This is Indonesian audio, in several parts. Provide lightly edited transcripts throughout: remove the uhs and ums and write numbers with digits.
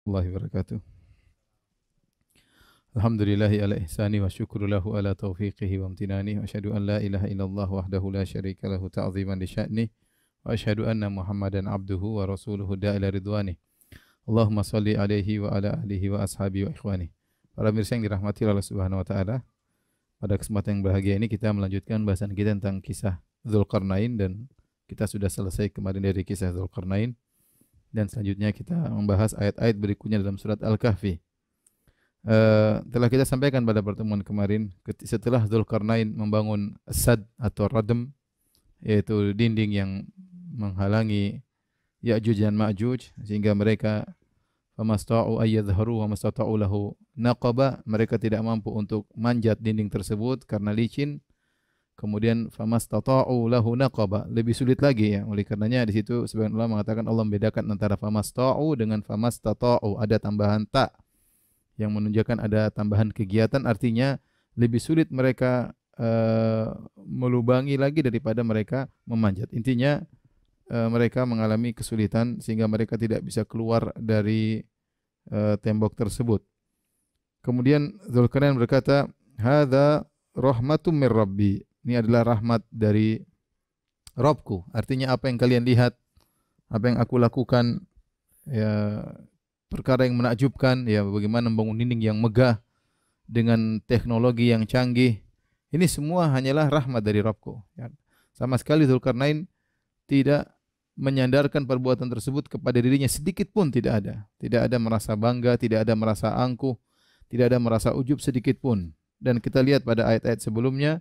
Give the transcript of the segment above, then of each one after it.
Warahmatullahi wabarakatuh. Alhamdulillahi ala ihsani wa syukru lahu ala taufiqihi wa amtinani wa asyhadu an la ilaha illallah wahdahu la syarika lahu ta'ziman li sya'ni wa asyhadu anna Muhammadan abduhu wa rasuluhu da'ila ridwani. Allahumma salli alaihi wa ala alihi wa ashabihi wa ikhwani. Para mirsa yang dirahmati Allah Subhanahu wa taala, pada kesempatan yang bahagia ini kita melanjutkan bahasan kita tentang kisah Dzulqarnain, dan kita sudah selesai kemarin dari kisah Dzulqarnain, dan selanjutnya kita membahas ayat-ayat berikutnya dalam surat Al-Kahfi. Telah kita sampaikan pada pertemuan kemarin, setelah Dzulqarnain membangun sad atau radem, yaitu dinding yang menghalangi Ya'juj dan Ma'juj, sehingga mereka famasta'u ayyadhharu wa mastata'u lahu naqaba, mereka tidak mampu untuk manjat dinding tersebut karena licin. Kemudian famastata'u lahu naqaba, lebih sulit lagi ya. Oleh karenanya di situ sebagian ulama mengatakan Allah membedakan antara famasta'u dengan famastata'u, ada tambahan ta yang menunjukkan ada tambahan kegiatan, artinya lebih sulit mereka melubangi lagi daripada mereka memanjat. Intinya mereka mengalami kesulitan sehingga mereka tidak bisa keluar dari tembok tersebut. Kemudian Dzulqarnain berkata, "Hadza rahmatum mir rabbi." Ini adalah rahmat dari Rabbku. Artinya apa yang kalian lihat, apa yang aku lakukan, ya perkara yang menakjubkan, ya bagaimana membangun dinding yang megah dengan teknologi yang canggih. Ini semua hanyalah rahmat dari Rabbku. Ya. Sama sekali Dzulqarnain tidak menyandarkan perbuatan tersebut kepada dirinya sedikit pun, tidak ada. Tidak ada merasa bangga, tidak ada merasa angkuh, tidak ada merasa ujub sedikit pun. Dan kita lihat pada ayat-ayat sebelumnya,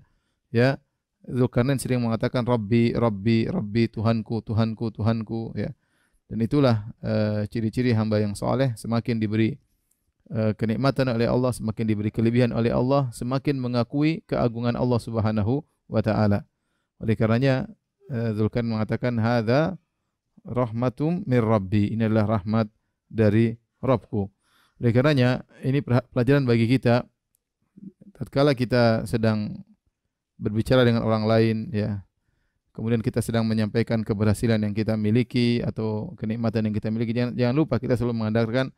ya, Dzulqarnain sering mengatakan Rabbi, Rabbi, Rabbi, Tuhanku, Tuhanku, Tuhanku, ya. Dan itulah ciri-ciri hamba yang soleh, semakin diberi kenikmatan oleh Allah, semakin diberi kelebihan oleh Allah, semakin mengakui keagungan Allah Subhanahu wa taala. Oleh karenanya Dzulqarnain mengatakan hadza rahmatum mir rabbi, ini adalah rahmat dari Rabbku. Oleh karenanya ini pelajaran bagi kita tatkala kita sedang berbicara dengan orang lain, ya. Kemudian kita sedang menyampaikan keberhasilan yang kita miliki atau kenikmatan yang kita miliki, jangan lupa kita selalu mengandalkan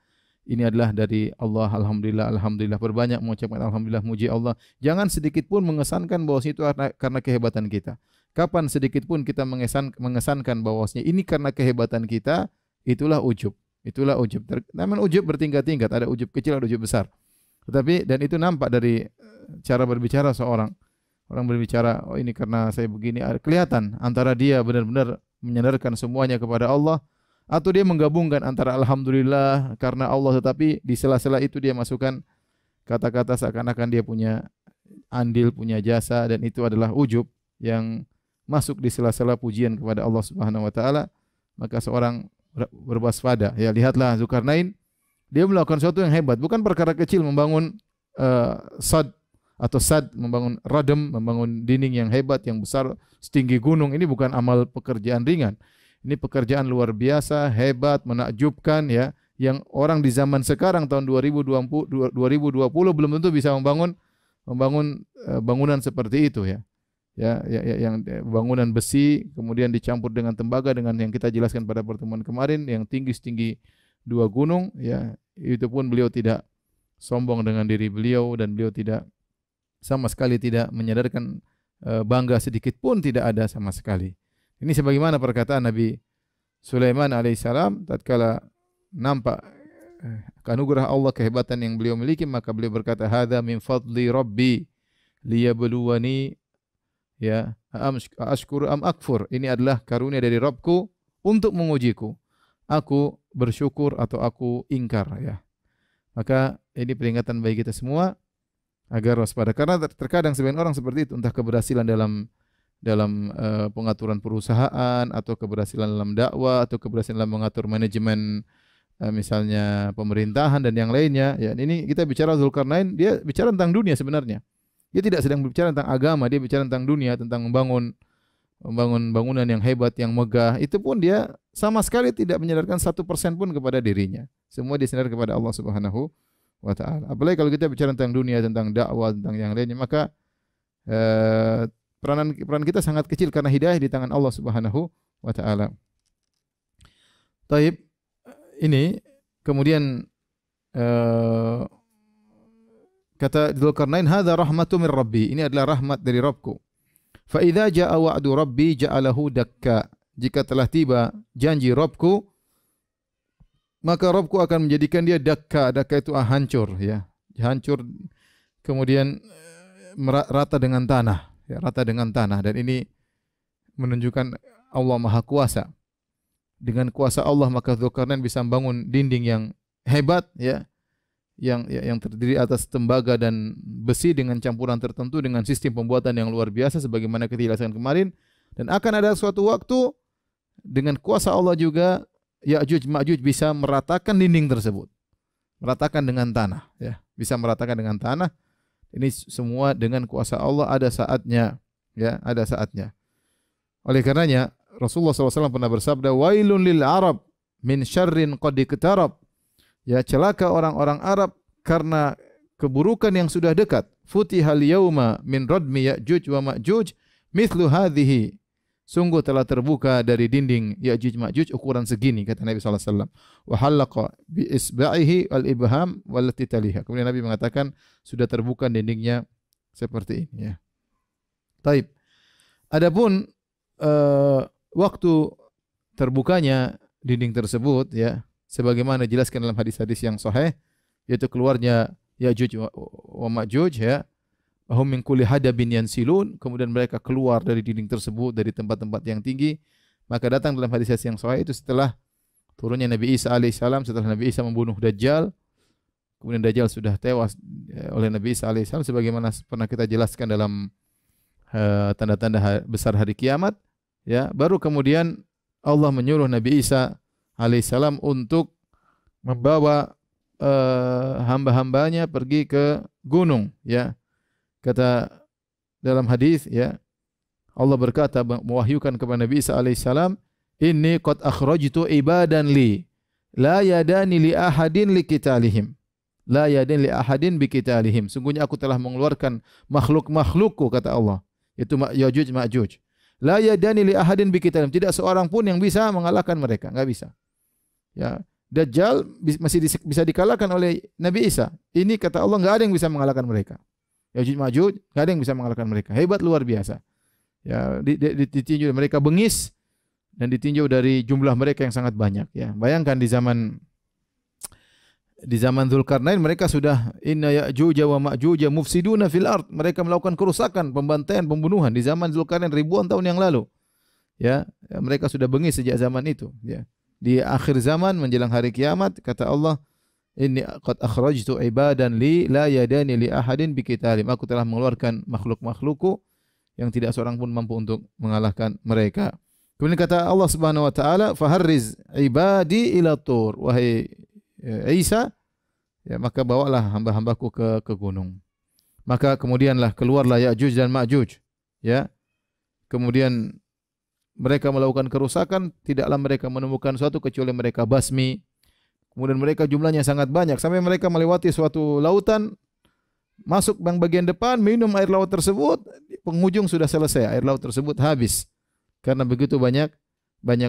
ini adalah dari Allah. Alhamdulillah, alhamdulillah, berbanyak mengucapkan alhamdulillah, muji Allah. Jangan sedikit pun mengesankan bahwa itu karena kehebatan kita. Kapan sedikit pun kita mengesankan bahwasanya ini karena kehebatan kita, itulah ujub. Itulah ujub. Namun ujub bertingkat-tingkat, ada ujub kecil, ada ujub besar. Tetapi dan itu nampak dari cara berbicara seorang. Orang berbicara, oh ini karena saya begini, kelihatan antara dia benar-benar menyandarkan semuanya kepada Allah, atau dia menggabungkan antara alhamdulillah karena Allah, tetapi di sela-sela itu dia masukkan kata-kata seakan-akan dia punya andil, punya jasa, dan itu adalah ujub yang masuk di sela-sela pujian kepada Allah Subhanahu wa taala. Maka seorang berwaspada. Ya, lihatlah Dzulqarnain, dia melakukan sesuatu yang hebat, bukan perkara kecil membangun sad, membangun radem, membangun dinding yang hebat, yang besar, setinggi gunung. Ini bukan amal pekerjaan ringan. Ini pekerjaan luar biasa, hebat, menakjubkan, ya, yang orang di zaman sekarang tahun 2020 belum tentu bisa membangun bangunan seperti itu, ya. Yang bangunan besi kemudian dicampur dengan tembaga, dengan yang kita jelaskan pada pertemuan kemarin, yang tinggi setinggi 2 gunung, ya. Itu pun beliau tidak sombong dengan diri beliau, dan beliau tidak sama sekali tidak menyadarkan bangga sedikit pun, tidak ada sama sekali. Ini sebagaimana perkataan Nabi Sulaiman alaihissalam tatkala nampak anugerah Allah, kehebatan yang beliau miliki, maka beliau berkata, hadza min fadli rabbi liyabluwani, ya, ashkuru am akfur. Ini adalah karunia dari Rabbku untuk mengujiku, aku bersyukur atau aku ingkar, ya. Maka ini peringatan bagi kita semua agar waspada, karena terkadang sebagian orang seperti itu, entah keberhasilan dalam pengaturan perusahaan, atau keberhasilan dalam dakwah, atau keberhasilan dalam mengatur manajemen misalnya pemerintahan dan yang lainnya, ya. Ini kita bicara Dzulqarnain, dia bicara tentang dunia sebenarnya. Dia tidak sedang berbicara tentang agama, dia bicara tentang dunia, tentang membangun bangunan yang hebat, yang megah. Itu pun dia sama sekali tidak menyadarkan 1% pun kepada dirinya. Semua disandarkan kepada Allah Subhanahu wa ta'ala. Apalagi kalau kita bicara tentang dunia, tentang dakwah, tentang yang lainnya, maka peran kita sangat kecil, karena hidayah di tangan Allah Subhanahu wa ta'ala. Taib, ini kemudian uh, kata Dzulkarnain, hadza rahmatu min rabbi, ini adalah rahmat dari Rabbku. Fa idza jaa wa'du rabbi ja'alahu dakka, jika telah tiba janji Rabbku, maka Rabbku akan menjadikan dia dakka. Dakka itu hancur, ya, hancur, kemudian rata dengan tanah, ya, rata dengan tanah. Dan ini menunjukkan Allah Maha Kuasa. Dengan kuasa Allah maka Dzulkarnain bisa membangun dinding yang hebat, ya, yang terdiri atas tembaga dan besi dengan campuran tertentu dengan sistem pembuatan yang luar biasa sebagaimana kita jelaskan kemarin. Dan akan ada suatu waktu dengan kuasa Allah juga Ya'juj Ma'juj bisa meratakan dinding tersebut, meratakan dengan tanah, ya, bisa meratakan dengan tanah. Ini semua dengan kuasa Allah, ada saatnya, ya, ada saatnya. Oleh karenanya Rasulullah SAW pernah bersabda, wailun lil Arab min syarrin qad iqtarab. Ya, celaka orang-orang Arab karena keburukan yang sudah dekat. Futihal yauma min radmi Ya'juj wa Ma'juj mithlu hadhihi. Sungguh telah terbuka dari dinding Ya'juj Ma'juj ukuran segini, kata Nabi SAW. Wa halaqa bi isba'ihi al ibham wallati taliha. Kemudian Nabi mengatakan sudah terbuka dindingnya seperti ini, ya. Taib. Adapun waktu terbukanya dinding tersebut, ya, sebagaimana dijelaskan dalam hadis-hadis yang sahih, yaitu keluarnya Ya'juj wa Ma'juj, ya, hum min kulli hadabin yansilun, kemudian mereka keluar dari dinding tersebut dari tempat-tempat yang tinggi. Maka datang dalam hadis-hadis yang sahih itu setelah turunnya Nabi Isa alaihissalam, setelah Nabi Isa membunuh Dajjal, kemudian Dajjal sudah tewas oleh Nabi Isa alaihissalam sebagaimana pernah kita jelaskan dalam tanda-tanda besar hari kiamat, ya. Baru kemudian Allah menyuruh Nabi Isa alaihissalam untuk membawa hamba-hambanya pergi ke gunung, ya. Kata dalam hadis, ya, Allah berkata, mewahyukan kepada Nabi Isa alaihissalam, inni qad akhrajtu ibadan li la yadani li ahadin li qitalihim, la yadani li ahadin bi qitalihim. Sungguhnya aku telah mengeluarkan makhluk-makhlukku, kata Allah, itu Ya'juj Ma'juj. La yadani li ahadin bi qitalihim, tidak seorang pun yang bisa mengalahkan mereka, enggak bisa. Ya, Dajjal masih bisa dikalahkan oleh Nabi Isa. Ini kata Allah enggak ada yang bisa mengalahkan mereka. Ya'juj Ma'juj enggak ada yang bisa mengalahkan mereka. Hebat luar biasa. Ya, ditinjau mereka bengis dan ditinjau dari jumlah mereka yang sangat banyak, ya. Bayangkan di zaman Dzulkarnain mereka sudah inna Ya'juj wa Ma'juj mufsiduna fil ard. Mereka melakukan kerusakan, pembantaian, pembunuhan di zaman Dzulkarnain ribuan tahun yang lalu. Ya, mereka sudah bengis sejak zaman itu, ya. Di akhir zaman menjelang hari kiamat kata Allah, inni qad akhrajtu ibadan li la yadani li ahadin bi qitalim. Aku telah mengeluarkan makhluk-makhlukku yang tidak seorang pun mampu untuk mengalahkan mereka. Kemudian kata Allah Subhanahu wa taala, faharriz ibadi ila tur. Wahai Isa, ya, maka bawalah hamba-hambaku ke gunung. Maka kemudianlah keluarlah Ya'juj dan Ma'juj, ya. Kemudian mereka melakukan kerusakan, tidaklah mereka menemukan suatu kecuali mereka basmi. Kemudian mereka jumlahnya sangat banyak sampai mereka melewati suatu lautan, masuk yang bagian depan, minum air laut tersebut, penghujung sudah selesai, air laut tersebut habis karena begitu banyak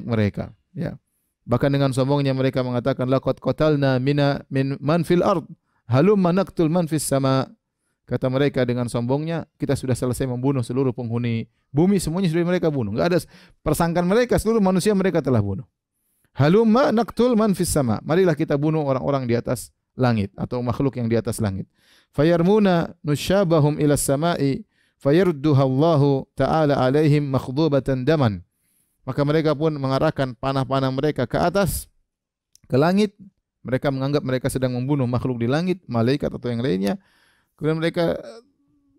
mereka, ya. Bahkan dengan sombongnya mereka mengatakan, laqad qatalna min man fil ard halumma naqtul man fis sama. Kata mereka dengan sombongnya, kita sudah selesai membunuh seluruh penghuni bumi, semuanya sudah mereka bunuh. Enggak ada persangkaan mereka, seluruh manusia mereka telah bunuh. Halumma naqtul man fis sama. Marilah kita bunuh orang-orang di atas langit atau makhluk yang di atas langit. Fayarmuna nusyabahum ila samai fayarduha Allahu ta'ala alaihim makhdubatan daman. Maka mereka pun mengarahkan panah-panah mereka ke atas, ke langit. Mereka menganggap mereka sedang membunuh makhluk di langit, malaikat atau yang lainnya. Kemudian mereka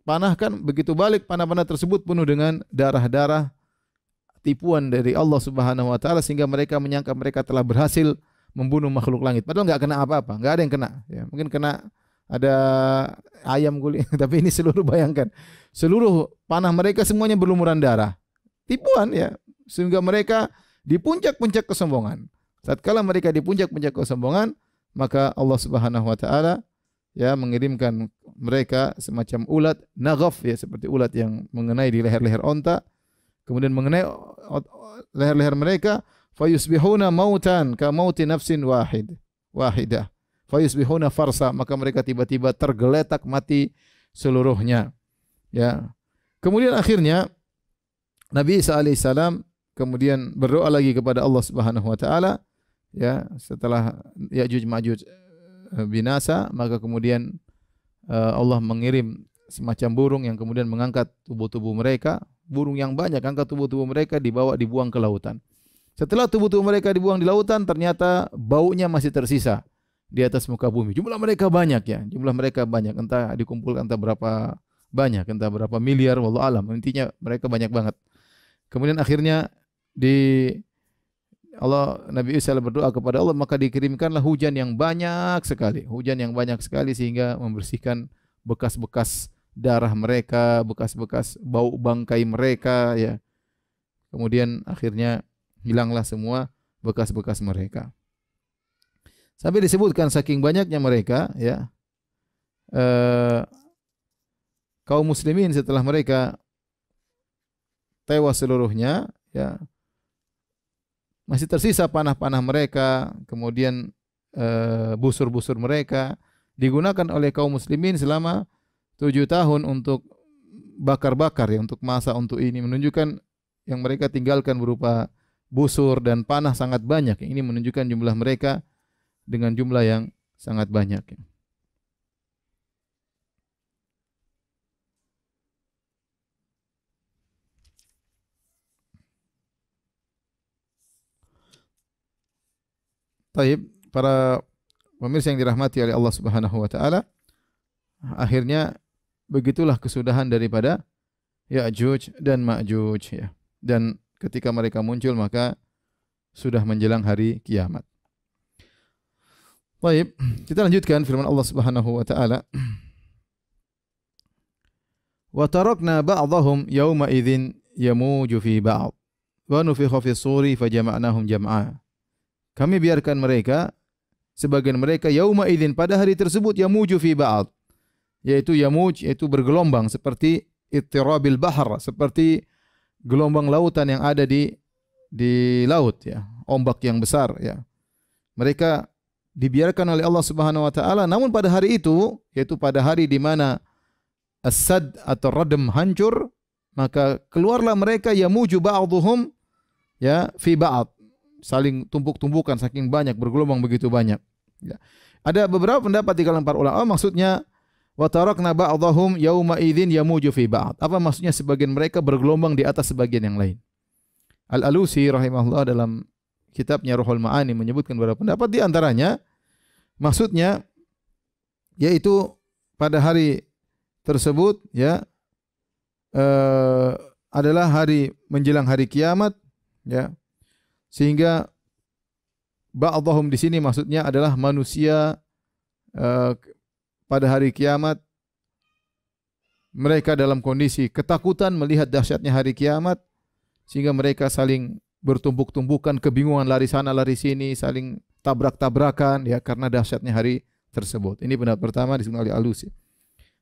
panahkan, begitu balik panah-panah tersebut penuh dengan darah-darah, tipuan dari Allah Subhanahu wa taala, sehingga mereka menyangka mereka telah berhasil membunuh makhluk langit. Padahal enggak kena apa-apa, enggak ada yang kena, ya. Mungkin kena ada ayam guling, tapi ini seluruh, bayangkan, seluruh panah mereka semuanya berlumuran darah. Tipuan, ya, sehingga mereka di puncak-puncak kesombongan. Tatkala mereka di puncak-puncak kesombongan, maka Allah Subhanahu wa taala, ya, mengirimkan mereka semacam ulat naghaf, ya, seperti ulat yang mengenai di leher-leher onta, kemudian mengenai leher-leher mereka, fayusbihuna mautan ka mauti nafsin wahidah. fayusbihuna farsa, maka mereka tiba-tiba tergeletak mati seluruhnya. Ya. Kemudian akhirnya Nabi Isa alaihissalam kemudian berdoa lagi kepada Allah Subhanahu wa taala, ya, setelah Ya'juj Ma'juj binasa, maka kemudian Allah mengirim semacam burung yang kemudian mengangkat tubuh-tubuh mereka, burung yang banyak angkat tubuh-tubuh mereka dibuang ke lautan. Setelah tubuh-tubuh mereka dibuang di lautan, ternyata baunya masih tersisa di atas muka bumi. Jumlah mereka banyak ya, jumlah mereka banyak, entah dikumpulkan entah berapa banyak, entah berapa miliar, wallahu alam. Intinya mereka banyak banget. Kemudian akhirnya Nabi Isa berdoa kepada Allah, maka dikirimkanlah hujan yang banyak sekali, sehingga membersihkan bekas-bekas darah mereka, bekas-bekas bau bangkai mereka, ya. Kemudian akhirnya hilanglah semua bekas-bekas mereka. Sampai disebutkan saking banyaknya mereka, ya, kaum muslimin setelah mereka tewas seluruhnya, ya, masih tersisa panah-panah mereka, kemudian busur-busur mereka digunakan oleh kaum muslimin selama 7 tahun untuk bakar-bakar, ya, untuk masak, untuk ini, menunjukkan yang mereka tinggalkan berupa busur dan panah sangat banyak. Ini menunjukkan jumlah mereka dengan jumlah yang sangat banyak. Taib, para pemirsa yang dirahmati oleh Allah Subhanahu wa taala, akhirnya begitulah kesudahan daripada Ya'juj dan Ma'juj, ya. Dan ketika mereka muncul maka sudah menjelang hari kiamat. Baik, kita lanjutkan firman Allah Subhanahu wa taala. Wa tarakna ba'dahum yawma idzin yamuju fi ba'd wa nufikha fi suri fajama'nahum jam'a. Kami biarkan mereka, sebagian mereka yauma idzin, pada hari tersebut, yamuju fi ba'd, yaitu yamuj, yaitu bergelombang seperti ittirabil bahr, seperti gelombang lautan yang ada di laut, ya, ombak yang besar, ya. Mereka dibiarkan oleh Allah Subhanahu wa taala, namun pada hari itu, yaitu pada hari di mana as-sad atau radam hancur, maka keluarlah mereka yamuju ba'dhum, ya, fi ba'd, saling tumpuk-tumpukan saking banyak, bergelombang begitu banyak, ya. Ada beberapa pendapat di kalangan para ulama, maksudnya wa tarakna ba'dahum yauma idzin yamuju fi ba'd. Apa maksudnya sebagian mereka bergelombang di atas sebagian yang lain? Al-Alusi rahimahullah dalam kitabnya Ruhul Ma'ani menyebutkan beberapa pendapat, di antaranya maksudnya yaitu pada hari tersebut, ya, adalah hari menjelang hari kiamat, ya. Sehingga ba'dhum di sini maksudnya adalah manusia pada hari kiamat, mereka dalam kondisi ketakutan melihat dahsyatnya hari kiamat, sehingga mereka saling bertumpuk-tumpukan, kebingungan, lari sana lari sini, saling tabrak-tabrakan, ya, karena dahsyatnya hari tersebut. Ini pendapat pertama disebut oleh Alusi.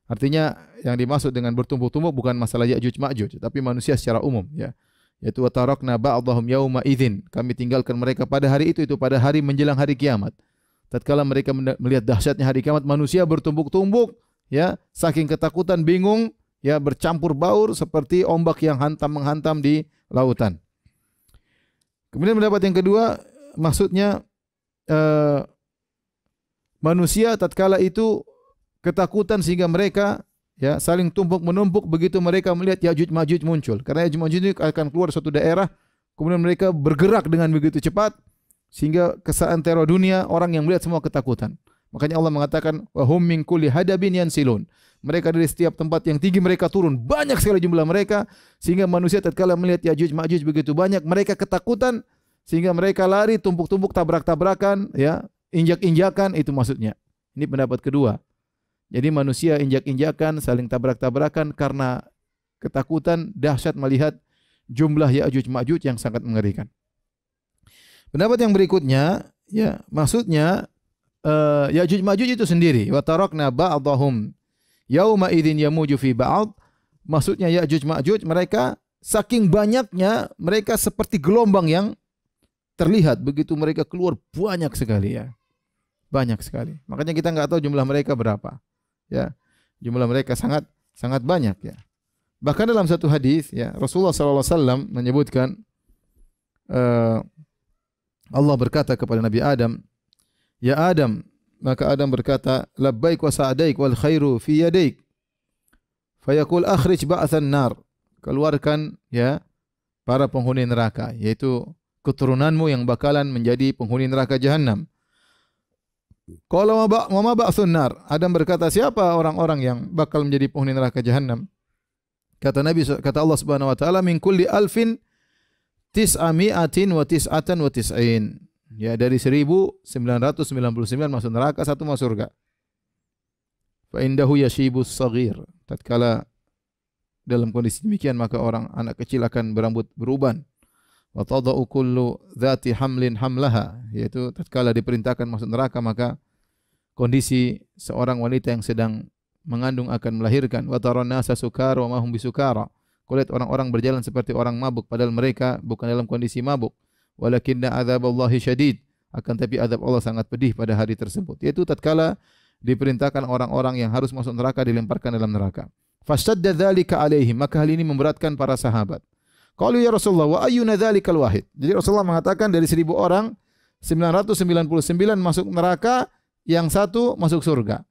Artinya yang dimaksud dengan bertumpuk-tumpuk bukan masalah Ya'juj Ma'juj, tapi manusia secara umum, ya. Yaitu wa tarakna ba'dahum yauma idzin, kami tinggalkan mereka pada hari itu pada hari menjelang hari kiamat. Tatkala mereka melihat dahsyatnya hari kiamat, manusia bertumpuk-tumpuk, ya, saking ketakutan, bingung, ya, bercampur baur seperti ombak yang menghantam di lautan. Kemudian pendapat yang kedua, maksudnya manusia tatkala itu ketakutan sehingga mereka, ya, saling tumpuk-menumpuk begitu mereka melihat Ya'juj Ma'juj muncul. Karena Ya'juj Ma'juj ini akan keluar dari suatu daerah, kemudian mereka bergerak dengan begitu cepat sehingga keseantero dunia orang yang melihat semua ketakutan. Makanya Allah mengatakan wa hum min kulli hadabin yansilun. Mereka dari setiap tempat yang tinggi mereka turun, banyak sekali jumlah mereka, sehingga manusia tatkala melihat Ya'juj Ma'juj begitu banyak, mereka ketakutan sehingga mereka lari tumpuk-tumpuk, tabrak-tabrakan, ya, injak-injakan, itu maksudnya. Ini pendapat kedua. Jadi manusia injak-injakan, saling tabrak-tabrakan karena ketakutan, dahsyat melihat jumlah Ya'juj Ma'juj yang sangat mengerikan. Pendapat yang berikutnya, ya, maksudnya Ya'juj Ma'juj itu sendiri. Wa tarakna ba'dahum yauma idzin yamuju fi ba'd. Maksudnya Ya'juj Ma'juj, mereka saking banyaknya, mereka seperti gelombang yang terlihat begitu mereka keluar banyak sekali, ya. banyak sekali. Makanya kita nggak tahu jumlah mereka berapa. Ya, jumlah mereka sangat sangat banyak ya. Bahkan dalam satu hadis ya Rasulullah sallallahu alaihi wasallam menyebutkan Allah berkata kepada Nabi Adam, "Ya Adam," maka Adam berkata, "Labbaik wa sa'daik wal khairu fi yadaik." Fayaqul akhrij ba'than nar. Keluarkan ya para penghuni neraka, yaitu keturunanmu yang bakalan menjadi penghuni neraka jahanam. Qala wa ma ba'thun nar. Adam berkata, siapa orang-orang yang bakal menjadi penghuni neraka jahanam? Kata Allah Subhanahu wa taala, min kulli alfin tis'ami'atin wa tis'atan wa tis'in. Ya, dari 1999 masuk neraka, satu masuk surga. Fa indahu yashibus saghir. Tatkala dalam kondisi demikian maka anak kecil akan berambut beruban. Wa tadau kullu dzati hamlin hamlaha, yaitu tatkala diperintahkan masuk neraka maka kondisi seorang wanita yang sedang mengandung akan melahirkan. Wa taran nasa sukara wa ma hum bisukara. Kulihat orang-orang berjalan seperti orang mabuk padahal mereka bukan dalam kondisi mabuk. Walakinna adzaballahi syadid, akan tapi azab Allah sangat pedih pada hari tersebut. Yaitu tatkala diperintahkan orang-orang yang harus masuk neraka dilemparkan dalam neraka. Fastadda dzalika alaihim, maka hal ini memberatkan para sahabat. Qalu ya Rasulullah wa ayyuna dzalikal wahid. Jadi Rasulullah mengatakan dari 1000 orang 999 masuk neraka, yang satu masuk surga.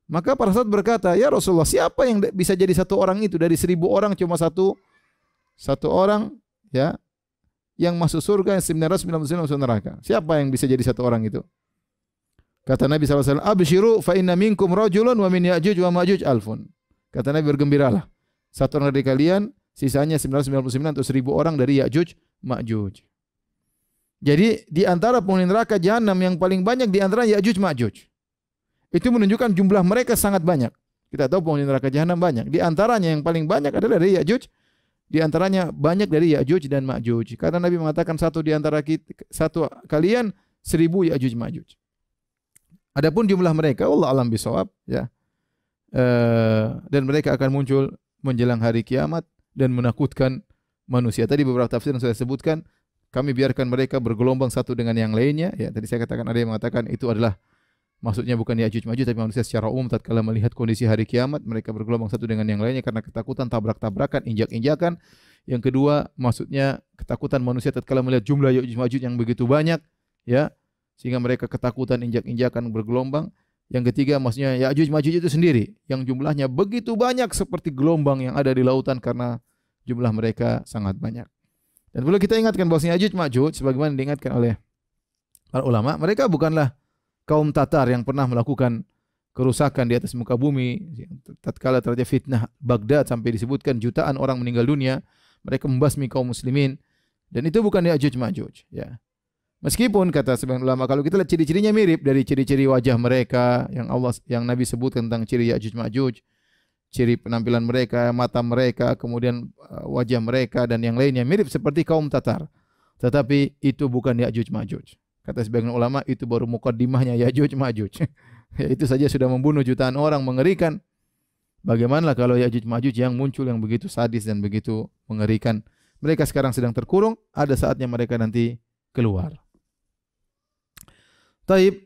Maka para sahabat berkata, "Ya Rasulullah, siapa yang bisa jadi satu orang itu dari 1000 orang cuma satu orang ya yang masuk surga, yang 999 masuk neraka? Siapa yang bisa jadi satu orang itu?" Kata Nabi SAW, "Abshiru fa inna minkum rajulun wa min Ya'juj wa Ma'juj alfun." Kata Nabi, bergembiralah. Satu orang dari kalian, sisanya 999 atau 1000 orang dari Ya'juj Ma'juj. Jadi di antara penghuni neraka jahanam yang paling banyak di antara Ya'juj Ma'juj. Itu menunjukkan jumlah mereka sangat banyak. Kita tahu penghuni neraka jahanam banyak. Di antaranya yang paling banyak adalah dari Ya'juj. Di antaranya banyak dari Ya'juj dan Ma'juj. Karena Nabi mengatakan satu di antara satu kalian 1000 Ya'juj Ma'juj. Adapun jumlah mereka, Allah alam bisawab ya. Dan mereka akan muncul menjelang hari kiamat dan menakutkan manusia. Tadi beberapa tafsir yang saya sebutkan, kami biarkan mereka bergelombang satu dengan yang lainnya. Ya, tadi saya katakan ada yang mengatakan itu adalah maksudnya bukan Ya'juj Ma'juj tapi manusia secara umum tatkala melihat kondisi hari kiamat mereka bergelombang satu dengan yang lainnya karena ketakutan, tabrak-tabrakan, injak-injakan. Yang kedua, maksudnya ketakutan manusia tatkala melihat jumlah Ya'juj Ma'juj yang begitu banyak ya, sehingga mereka ketakutan, injak-injakan, bergelombang. Yang ketiga, maksudnya Ya'juj Ma'juj itu sendiri yang jumlahnya begitu banyak seperti gelombang yang ada di lautan karena jumlah mereka sangat banyak. Dan perlu kita ingatkan bahwa Ya'juj Ma'juj sebagaimana diingatkan oleh para ulama, mereka bukanlah kaum Tatar yang pernah melakukan kerusakan di atas muka bumi. Tatkala terjadi fitnah Baghdad sampai disebutkan jutaan orang meninggal dunia, mereka membasmi kaum muslimin, dan itu bukan Ya'juj Ma'juj ya. Meskipun kata sebagian ulama kalau kita lihat ciri-cirinya mirip dari ciri-ciri wajah mereka yang Nabi sebutkan tentang ciri Ya'juj Ma'juj, ciri penampilan mereka, mata mereka, kemudian wajah mereka dan yang lainnya mirip seperti kaum Tatar. Tetapi itu bukan Ya'juj Ma'juj. Kata sebagian ulama itu baru mukaddimahnya Ya'juj Ma'juj. Ya, itu saja sudah membunuh jutaan orang, mengerikan. Bagaimana kalau Ya'juj Ma'juj yang muncul yang begitu sadis dan begitu mengerikan? Mereka sekarang sedang terkurung, ada saatnya mereka nanti keluar. Taib,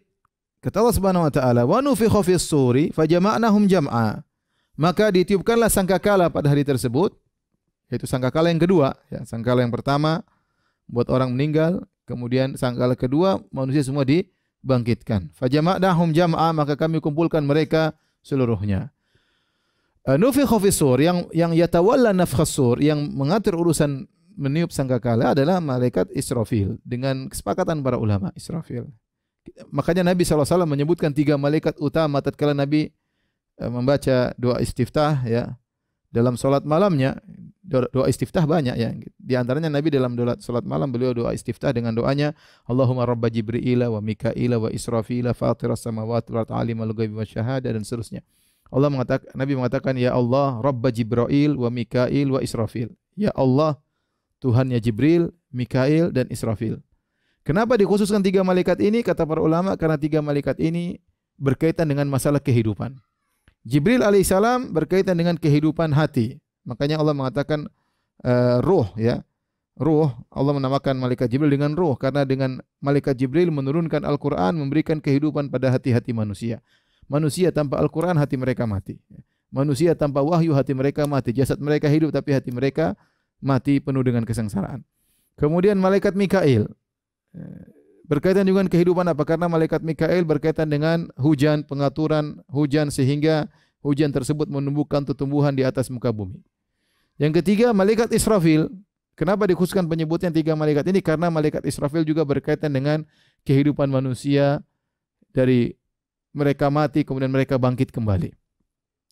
kata Allah Subhanahu wa taala, "Wa nufikha fis suri fajama'nahum jam'a." Maka ditiupkanlah sangkakala pada hari tersebut, yaitu sangkakala yang kedua, ya, sangkakala yang pertama buat orang meninggal, kemudian sangkakala kedua manusia semua dibangkitkan. Fajama'nahum jam'a, maka kami kumpulkan mereka seluruhnya. Nufikha fis sur, yang yatawalla nafkhas sur, yang mengatur urusan meniup sangkakala adalah malaikat Israfil dengan kesepakatan para ulama. Israfil. Makanya Nabi SAW menyebutkan 3 malaikat utama tatkala Nabi membaca doa istiftah ya dalam salat malamnya. Doa istiftah banyak ya. Di antaranya Nabi dalam salat malam beliau doa istiftah dengan doanya Allahumma rabba Jibril wa Mikail wa Israfil fatiras samawati wal ardi alimul ghaibi wasyahada dan seterusnya. Nabi mengatakan ya Allah rabba Jibril wa Mikail wa Israfil. Ya Allah Tuhannya Jibril, Mikail dan Israfil. Kenapa dikhususkan 3 malaikat ini? Kata para ulama, karena 3 malaikat ini berkaitan dengan masalah kehidupan. Jibril alaihissalam berkaitan dengan kehidupan hati. Makanya Allah mengatakan ruh ya. ruh, Allah menamakan malaikat Jibril dengan ruh karena dengan malaikat Jibril menurunkan Al-Qur'an, memberikan kehidupan pada hati-hati manusia. Manusia tanpa Al-Qur'an hati mereka mati. Manusia tanpa wahyu hati mereka mati. Jasad mereka hidup tapi hati mereka mati penuh dengan kesengsaraan. Kemudian malaikat Mikail berkaitan dengan kehidupan apa? Karena malaikat Mikail berkaitan dengan hujan, pengaturan hujan sehingga hujan tersebut menumbuhkan tumbuhan di atas muka bumi. Yang ketiga, malaikat Israfil. Kenapa dikhususkan penyebutnya 3 malaikat ini? Karena malaikat Israfil juga berkaitan dengan kehidupan manusia dari mereka mati kemudian mereka bangkit kembali.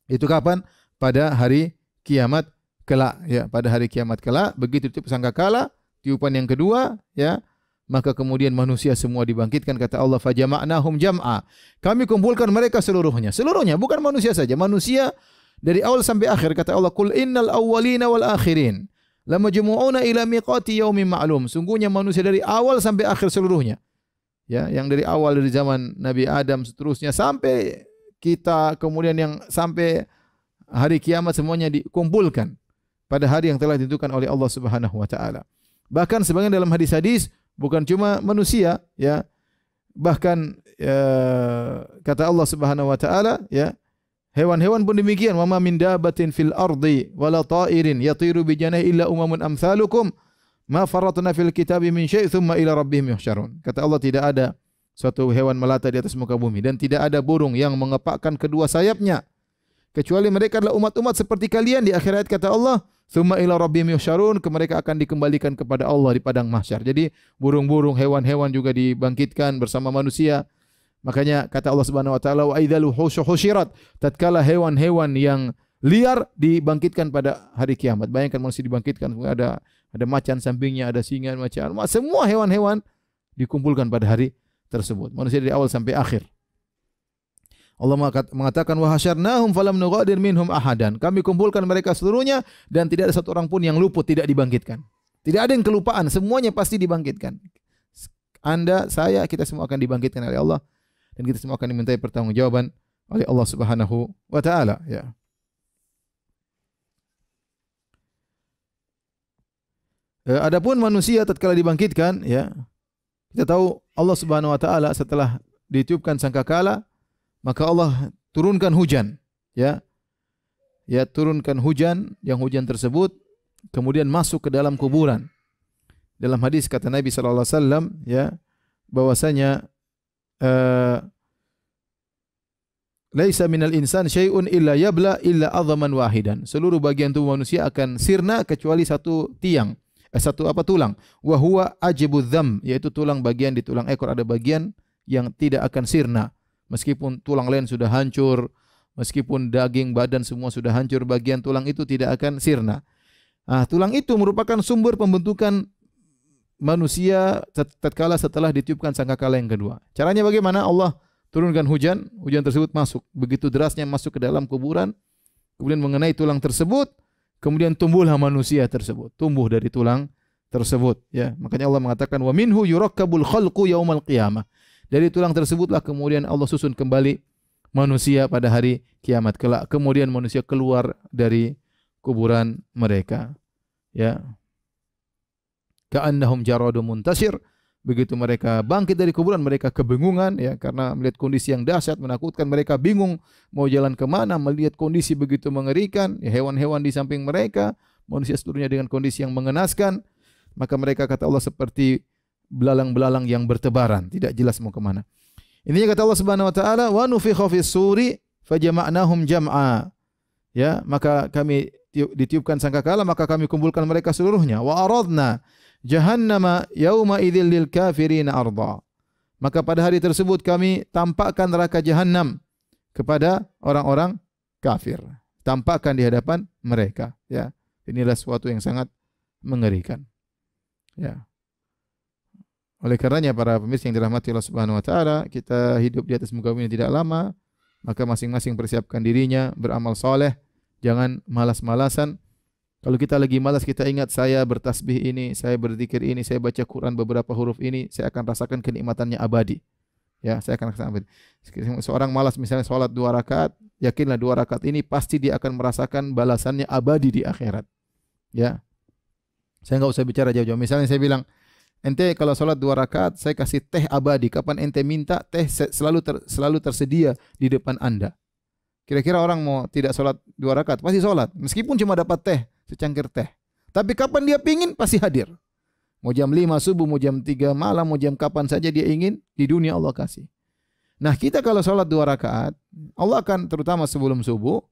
Itu kapan? Pada hari kiamat kelak, ya, pada hari kiamat kelak begitu ditiup sangkakala, tiupan yang kedua, ya, maka kemudian manusia semua dibangkitkan. Kata Allah, fajama'nahum jam'a. Kami kumpulkan mereka seluruhnya. Seluruhnya, bukan manusia saja. Manusia dari awal sampai akhir. Kata Allah, qul innal awwalina wal akhirin lamajmu'una ila miqati yaumin ma'lum. Sungguhnya manusia dari awal sampai akhir seluruhnya. Ya, yang dari awal dari zaman Nabi Adam seterusnya sampai kita, kemudian yang sampai hari kiamat semuanya dikumpulkan pada hari yang telah ditentukan oleh Allah Subhanahu wa taala. Bahkan sebagian dalam hadis-hadis bukan cuma manusia, ya. Bahkan kata Allah Subhanahu wa taala, ya, hewan-hewan pun demikian. Wa ma min dabatin fil ardi wala ta'irin yatiru bi janahi illa umamun amsalukum ma farratna fil kitabi min syai' thumma ila rabbihim yuhsyarun. Kata Allah, tidak ada suatu hewan melata di atas muka bumi dan tidak ada burung yang mengepakkan kedua sayapnya kecuali mereka adalah umat-umat seperti kalian. Di akhir ayat kata Allah, thumma ila rabbihim yuhsyarun, mereka akan dikembalikan kepada Allah di padang mahsyar. Jadi burung-burung, hewan-hewan juga dibangkitkan bersama manusia. Makanya kata Allah Subhanahu wa taala, wa idzal wuhushu husyirat, tatkala hewan-hewan yang liar dibangkitkan pada hari kiamat. Bayangkan manusia dibangkitkan, ada macan sampingnya, ada singa, macan, semua hewan-hewan dikumpulkan pada hari tersebut. Manusia dari awal sampai akhir. Allah mengatakan, wa hasyarnahum falam nughadir minhum ahadan. Kami kumpulkan mereka seluruhnya dan tidak ada satu orang pun yang luput, tidak dibangkitkan. Tidak ada yang kelupaan, semuanya pasti dibangkitkan. Anda, saya, kita semua akan dibangkitkan oleh Allah. Dan kita semua akan dimintai pertanggungjawaban oleh Allah Subhanahu wa taala, ya. Adapun manusia tatkala dibangkitkan, ya, kita tahu Allah Subhanahu wa taala setelah ditiupkan sangkakala, maka Allah turunkan hujan, ya. Ya, turunkan hujan, yang hujan tersebut kemudian masuk ke dalam kuburan. Dalam hadis kata Nabi sallallahu alaihi wasallam, ya, bahwasanya laisa minal insan syai'un illa yabla illa adhaman wahidan. Seluruh bagian tubuh manusia akan sirna kecuali satu tulang. Wa huwa ajibudz dzam, yaitu tulang bagian di tulang ekor ada bagian yang tidak akan sirna. Meskipun tulang lain sudah hancur, meskipun daging badan semua sudah hancur, bagian tulang itu tidak akan sirna. Tulang itu merupakan sumber pembentukan manusia tatkala setelah ditiupkan sangkakala yang kedua. Caranya bagaimana? Allah turunkan hujan, hujan tersebut masuk, begitu derasnya masuk ke dalam kuburan, kemudian mengenai tulang tersebut, kemudian tumbuhlah manusia tersebut, tumbuh dari tulang tersebut, ya. Makanya Allah mengatakan, wa minhu yurakkabul khalqu yaumal qiyamah. Dari tulang tersebutlah kemudian Allah susun kembali manusia pada hari kiamat kelak. Kemudian manusia keluar dari kuburan mereka, ya. Ka'annahum jaradun muntasir. Begitu mereka bangkit dari kuburan, mereka kebingungan, ya, karena melihat kondisi yang dahsyat, menakutkan. Mereka bingung mau jalan kemana, melihat kondisi begitu mengerikan, ya, hewan-hewan di samping mereka, manusia seluruhnya dengan kondisi yang mengenaskan. Maka mereka, kata Allah, seperti belalang-belalang yang bertebaran, tidak jelas mau kemana. Intinya kata Allah Subhanahu wa taala, wa nufikha fis suri fajama'nahum jam'a. Ya, maka kami ditiupkan sangkakala, maka kami kumpulkan mereka seluruhnya. Wa aradna jahannama yauma idzil lil kafirina arda. Maka pada hari tersebut kami tampakkan neraka jahanam kepada orang-orang kafir. Tampakkan di hadapan mereka, ya. Inilah sesuatu yang sangat mengerikan, ya. Oleh karenanya para pemirsa yang dirahmati Allah Subhanahu wa taala, kita hidup di atas muka bumi tidak lama, maka masing-masing persiapkan dirinya beramal saleh, jangan malas-malasan. Kalau kita lagi malas, kita ingat saya bertasbih ini, saya berzikir ini, saya baca Quran beberapa huruf ini, saya akan rasakan kenikmatannya abadi. Ya, saya akan rasakan abadi. Seorang malas misalnya salat 2 rakaat, yakinlah 2 rakaat ini pasti dia akan merasakan balasannya abadi di akhirat. Ya. Saya nggak usah bicara jauh-jauh. Misalnya saya bilang, ente kalau sholat 2 rakaat, saya kasih teh abadi. Kapan ente minta, teh selalu tersedia di depan Anda. Kira-kira orang mau tidak sholat 2 rakaat, pasti sholat. Meskipun cuma dapat teh, secangkir teh. Tapi kapan dia pingin, pasti hadir. Mau jam 5 subuh, mau jam 3 malam, mau jam kapan saja dia ingin, di dunia Allah kasih. Nah kita kalau sholat 2 rakaat, Allah akan terutama sebelum subuh,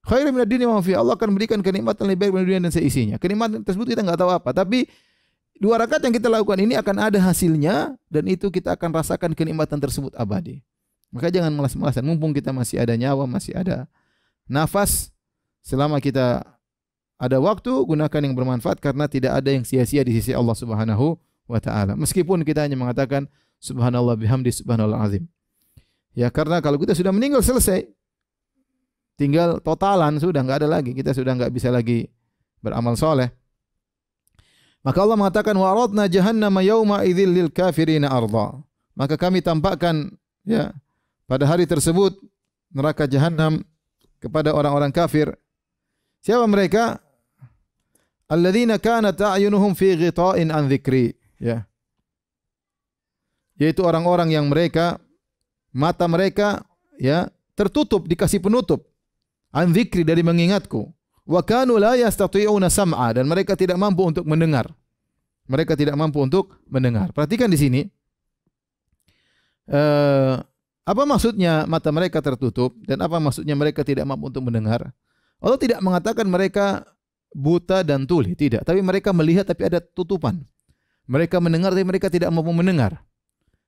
khairu minad dunya wa ma fiha, Allah akan berikan kenikmatan lebih baik dari dunia dan seisinya. Kenikmatan tersebut kita enggak tahu apa, tapi 2 rakaat yang kita lakukan ini akan ada hasilnya dan itu kita akan rasakan kenikmatan tersebut abadi. Maka jangan malas-malasan, mumpung kita masih ada nyawa, masih ada nafas, selama kita ada waktu, gunakan yang bermanfaat karena tidak ada yang sia-sia di sisi Allah Subhanahu wa taala. Meskipun kita hanya mengatakan subhanallah bihamdi subhanallah azim. Ya karena kalau kita sudah meninggal selesai, tinggal totalan sudah enggak ada lagi, kita sudah enggak bisa lagi beramal soleh. Maka Allah mengatakan wa aradna jahannama yauma idzil lil kafirina arda. Maka kami tampakkan ya pada hari tersebut neraka jahanam kepada orang-orang kafir. Siapa mereka? Alladzina kanat a'yunuhum fi ghita'in an dzikri, ya. Yaitu orang-orang yang mata mereka ya tertutup, dikasih penutup an dzikri, dari mengingatku. Wa kanu la yastati'una sam'a, dan mereka tidak mampu untuk mendengar. Mereka tidak mampu untuk mendengar. Perhatikan di sini. Apa maksudnya mata mereka tertutup dan apa maksudnya mereka tidak mampu untuk mendengar? Allah tidak mengatakan mereka buta dan tuli, tidak. Tapi mereka melihat tapi ada tutupan. Mereka mendengar tapi mereka tidak mampu mendengar.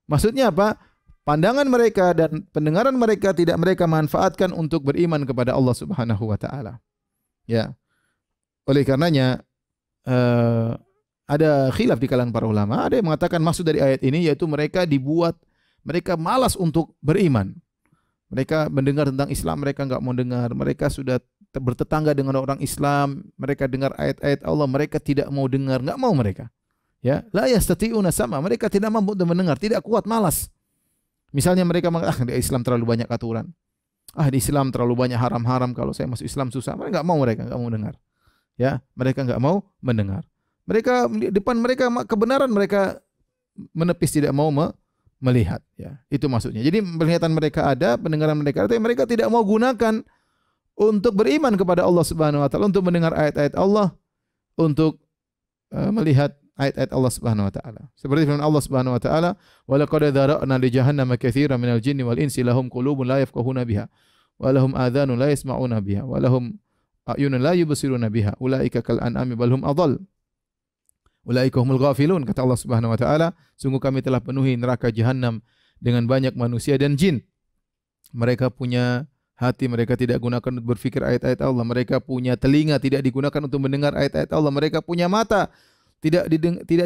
Maksudnya apa? Pandangan mereka dan pendengaran mereka tidak mereka manfaatkan untuk beriman kepada Allah Subhanahu wa taala. Ya. Oleh karenanya ada khilaf di kalangan para ulama. Ada yang mengatakan maksud dari ayat ini yaitu mereka malas untuk beriman. Mereka mendengar tentang Islam, mereka enggak mau dengar. Mereka sudah bertetangga dengan orang Islam, mereka dengar ayat-ayat Allah, mereka tidak mau dengar, enggak mau mereka. Ya, la yastati'una sama, mereka tidak mampu untuk mendengar, tidak kuat, malas. Misalnya mereka mengatakan, di Islam terlalu banyak aturan. Di Islam terlalu banyak haram-haram, kalau saya masuk Islam susah. Mereka enggak mau dengar. Ya, mereka enggak mau mendengar. Mereka depan mereka kebenaran mereka menepis, tidak mau melihat, ya. Itu maksudnya. Jadi penglihatan mereka ada, pendengaran mereka ada, tapi mereka tidak mau gunakan untuk beriman kepada Allah Subhanahu wa taala, untuk mendengar ayat-ayat Allah, untuk melihat ayat-ayat Allah Subhanahu wa taala. Seperti firman Allah Subhanahu wa taala, "Wa laqad dzara'na li jahannama katsiran minal jinni wal insi lahum qulubun la yafqahuna biha wa lahum adhanun la yasma'una biha wa lahum a'yunun la yubsiruna biha ulaika kal an'ami bal hum adall. Ulaika humul ghafilun." Kata Allah Subhanahu wa taala, sungguh kami telah penuhi neraka jahanam dengan banyak manusia dan jin. Mereka punya hati, mereka tidak gunakan untuk berfikir ayat-ayat Allah. Mereka punya telinga, tidak digunakan untuk mendengar ayat-ayat Allah. Mereka punya mata, tidak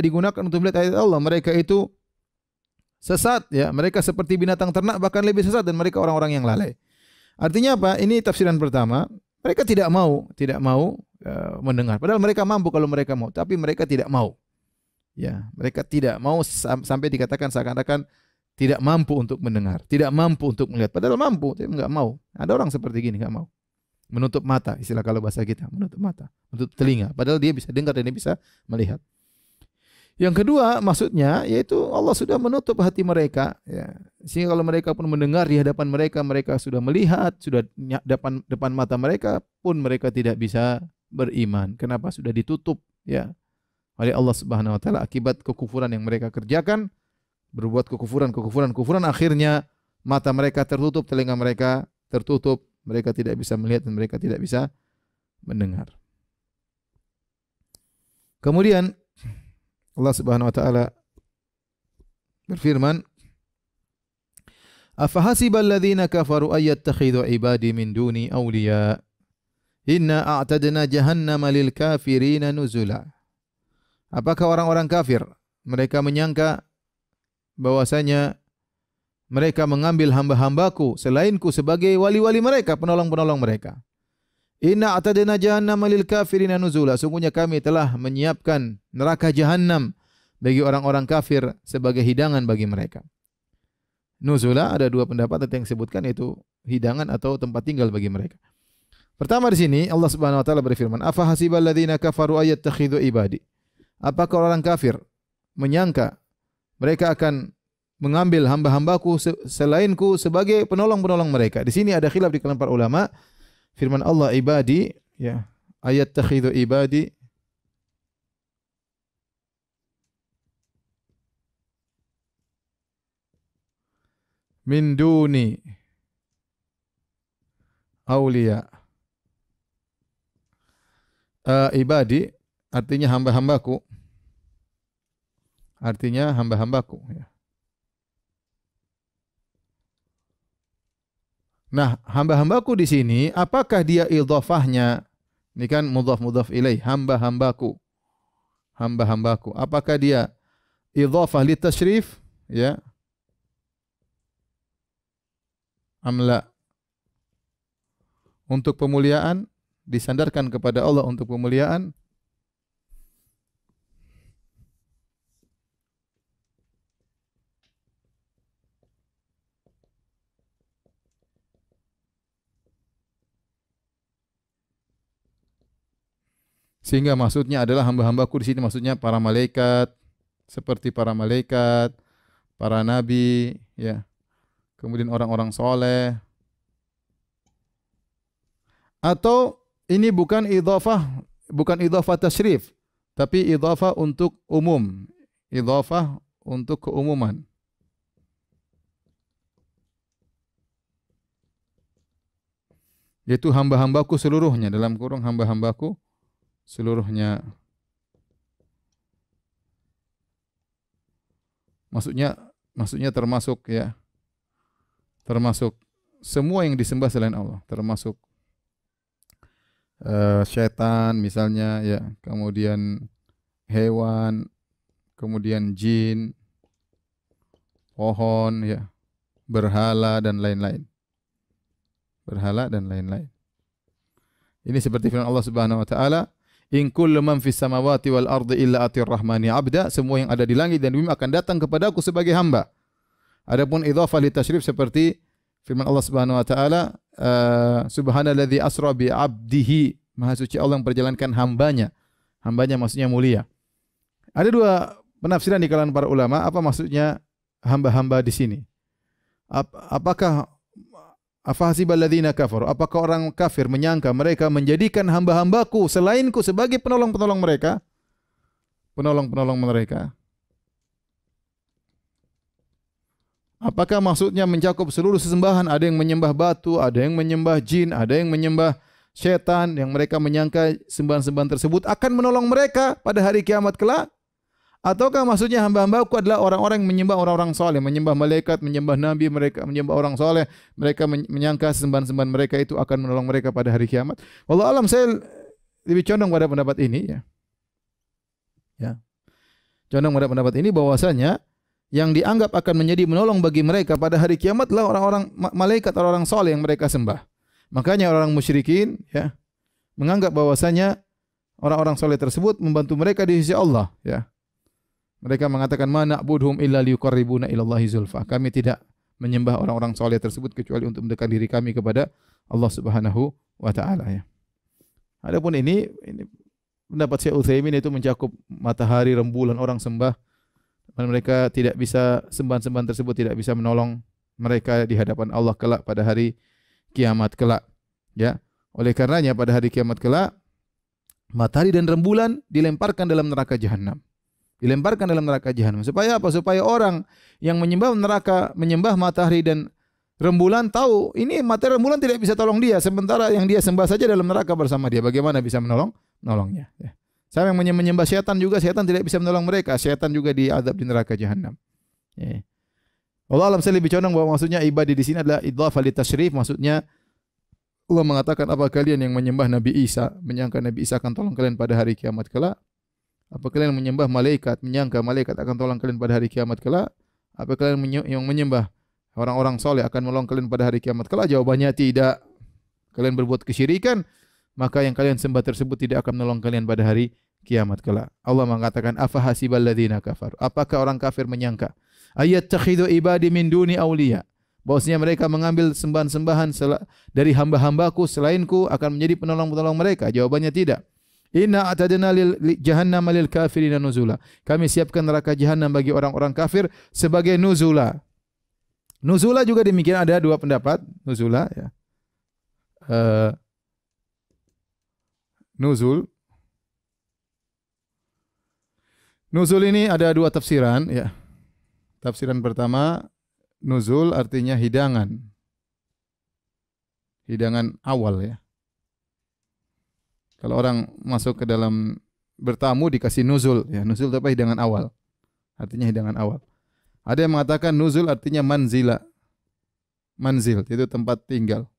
digunakan untuk melihat ayat Allah. Mereka itu sesat, ya. Mereka seperti binatang ternak, bahkan lebih sesat, dan mereka orang-orang yang lalai. Artinya apa? Ini tafsiran pertama. Mereka tidak mau mendengar. Padahal mereka mampu kalau mereka mau, tapi mereka tidak mau. Ya, mereka tidak mau sampai dikatakan seakan-akan tidak mampu untuk mendengar, tidak mampu untuk melihat. Padahal mampu, tapi enggak mau. Ada orang seperti gini, enggak mau. Menutup mata, istilah kalau bahasa kita, menutup mata, menutup telinga. Padahal dia bisa dengar dan dia bisa melihat. Yang kedua, maksudnya yaitu Allah sudah menutup hati mereka, ya. Sehingga kalau mereka pun mendengar di hadapan mereka, mereka sudah melihat, sudah depan mata mereka pun mereka tidak bisa beriman. Kenapa? Sudah ditutup, ya, oleh Allah Subhanahu wa taala akibat kekufuran yang mereka kerjakan. Berbuat kekufuran, akhirnya mata mereka tertutup, telinga mereka tertutup, mereka tidak bisa melihat dan mereka tidak bisa mendengar. Kemudian Allah Subhanahu wa taala berfirman, "Afahasibal ladzina kafaru ay yattakhidhu ibadi min duni awliya inna a'tadna jahannama lil kafirina nuzula." Apakah orang-orang kafir mereka menyangka bahwasanya mereka mengambil hamba-hambaku selainku sebagai wali-wali mereka, penolong-penolong mereka. Inna a'tadna jahannama lil kafirina nuzula. Sungguhnya kami telah menyiapkan neraka jahanam bagi orang-orang kafir sebagai hidangan bagi mereka. Nuzula ada dua pendapat yang disebutkan, yaitu hidangan atau tempat tinggal bagi mereka. Pertama di sini Allah Subhanahu wa taala berfirman, "Afa hasibal ladzina kafaru ayattakhidhu ibadi." Apakah orang kafir menyangka mereka akan mengambil hamba-hambaku selainku sebagai penolong-penolong mereka? Di sini ada khilaf di kalangan para ulama. Firman Allah ibadi, ya, ayat takhidhu ibadi min duni aulia. Ibadi artinya hamba-hambaku. Artinya hamba-hambaku, ya. Nah, hamba-hambaku di sini apakah dia idhafahnya? Ini kan mudhaf ilaih, hamba-hambaku. Hamba-hambaku. Apakah dia idhafah li tasyrif, ya? Amla. Untuk pemuliaan, disandarkan kepada Allah untuk pemuliaan. Sehingga maksudnya adalah hamba-hambaku di sini maksudnya para malaikat, seperti para malaikat, para nabi, ya. Kemudian orang-orang soleh. Atau ini bukan idhafah tasyrif, tapi idhafah untuk umum, idhafah untuk keumuman. Yaitu hamba-hambaku seluruhnya, dalam kurung hamba-hambaku seluruhnya. Maksudnya termasuk, ya, termasuk semua yang disembah selain Allah, termasuk syaitan misalnya, ya, kemudian hewan, kemudian jin, pohon, ya, berhala dan lain-lain. Berhala dan lain-lain. Ini seperti firman Allah Subhanahu wa taala, in kullu man fis samawati wal ardi illa atir rahmani abda, semua yang ada di langit dan bumi akan datang kepadaku sebagai hamba. Adapun idhafah li tasyrif seperti firman Allah Subhanahu wa taala, subhanalladzi asra bi 'abdihi, maha suci Allah yang perjalankan hambanya. Hambanya maksudnya mulia. Ada dua penafsiran di kalangan para ulama, apa maksudnya hamba-hamba di sini? Apakah afahsibal ladzina kafaru, apakah orang kafir menyangka mereka menjadikan hamba-hambaku selainku sebagai penolong-penolong mereka? Penolong-penolong mereka. Apakah maksudnya mencakup seluruh sesembahan? Ada yang menyembah batu, ada yang menyembah jin, ada yang menyembah syaitan, yang mereka menyangka sembahan-sembahan tersebut akan menolong mereka pada hari kiamat kelak? Ataukah maksudnya hamba-hambaku adalah orang-orang yang menyembah orang-orang soleh, menyembah malaikat, menyembah nabi, mereka menyembah orang soleh, mereka menyangka sembahan-sembahan mereka itu akan menolong mereka pada hari kiamat? Wallahu alam, saya lebih condong pada pendapat ini, ya. Ya. Condong pada pendapat ini bahwasanya yang dianggap akan menjadi menolong bagi mereka pada hari kiamat adalah orang-orang malaikat, orang-orang soleh yang mereka sembah. Makanya orang musyrikin, ya, menganggap bahwasanya orang-orang soleh tersebut membantu mereka di sisi Allah, ya. Mereka mengatakan ma na'budhum illa liyuqarribuna ilallahi zulfa. Kami tidak menyembah orang-orang soleh tersebut kecuali untuk mendekatkan diri kami kepada Allah Subhanahu wa taala, ya. Adapun ini pendapat Syekh Utsaimin itu mencakup matahari, rembulan orang sembah, dan mereka tidak bisa, sembahan-sembahan tersebut tidak bisa menolong mereka di hadapan Allah kelak pada hari kiamat kelak, ya. Oleh karenanya pada hari kiamat kelak matahari dan rembulan dilemparkan dalam neraka jahanam. Dilemparkan dalam neraka jahanam. Supaya apa? Supaya orang yang menyembah matahari dan rembulan tahu ini matahari rembulan tidak bisa tolong dia, sementara yang dia sembah saja dalam neraka bersama dia. Bagaimana bisa menolongnya, ya. Sama yang menyembah syaitan juga, syaitan tidak bisa menolong mereka. Syaitan juga diazab di neraka jahanam. Ya. Allah alam, saya lebih condong bahwa maksudnya ibadah di sini adalah idhafah li tasyrif. Maksudnya Allah mengatakan, apa kalian yang menyembah Nabi Isa, menyangka Nabi Isa akan tolong kalian pada hari kiamat kelak? Apa kalian menyembah malaikat, menyangka malaikat akan tolong kalian pada hari kiamat kelak? Apa kalian yang menyembah orang-orang soleh akan menolong kalian pada hari kiamat kelak? Jawabannya tidak. Kalian berbuat kesyirikan, maka yang kalian sembah tersebut tidak akan menolong kalian pada hari kiamat kelak. Allah mengatakan, afahasibal ladzina kafaru, apakah orang kafir menyangka ayattakhidhu ibadi min duni auliya, bahwasanya mereka mengambil sembahan-sembahan dari hamba-hambaku selainku akan menjadi penolong-penolong mereka? Jawabannya tidak. Inna a'tadna jahannam lil kafirina nuzula. Kami siapkan neraka jahanam bagi orang-orang kafir sebagai nuzula. Nuzula juga demikian, ada dua pendapat nuzula ya. Nuzul. Nuzul ini ada dua tafsiran ya. Tafsiran pertama, nuzul artinya hidangan. Hidangan awal ya. Kalau orang masuk ke dalam bertamu dikasih nuzul ya. Nuzul itu apa? Hidangan awal. Artinya hidangan awal. Ada yang mengatakan nuzul artinya manzila. Manzil itu tempat tinggal.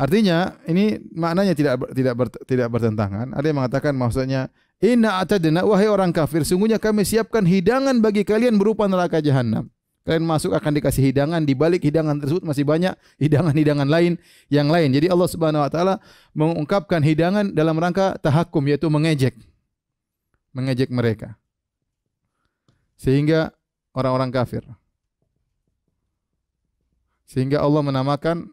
Artinya ini maknanya tidak bertentangan. Ada yang mengatakan maksudnya inna atadna, wahai orang kafir, sungguhnya kami siapkan hidangan bagi kalian berupa neraka jahanam. Kalian masuk akan dikasih hidangan, di balik hidangan tersebut masih banyak hidangan-hidangan lain yang lain. Jadi Allah Subhanahu wa taala mengungkapkan hidangan dalam rangka tahakum, yaitu mengejek mereka. Sehingga orang-orang kafir. Sehingga Allah menamakan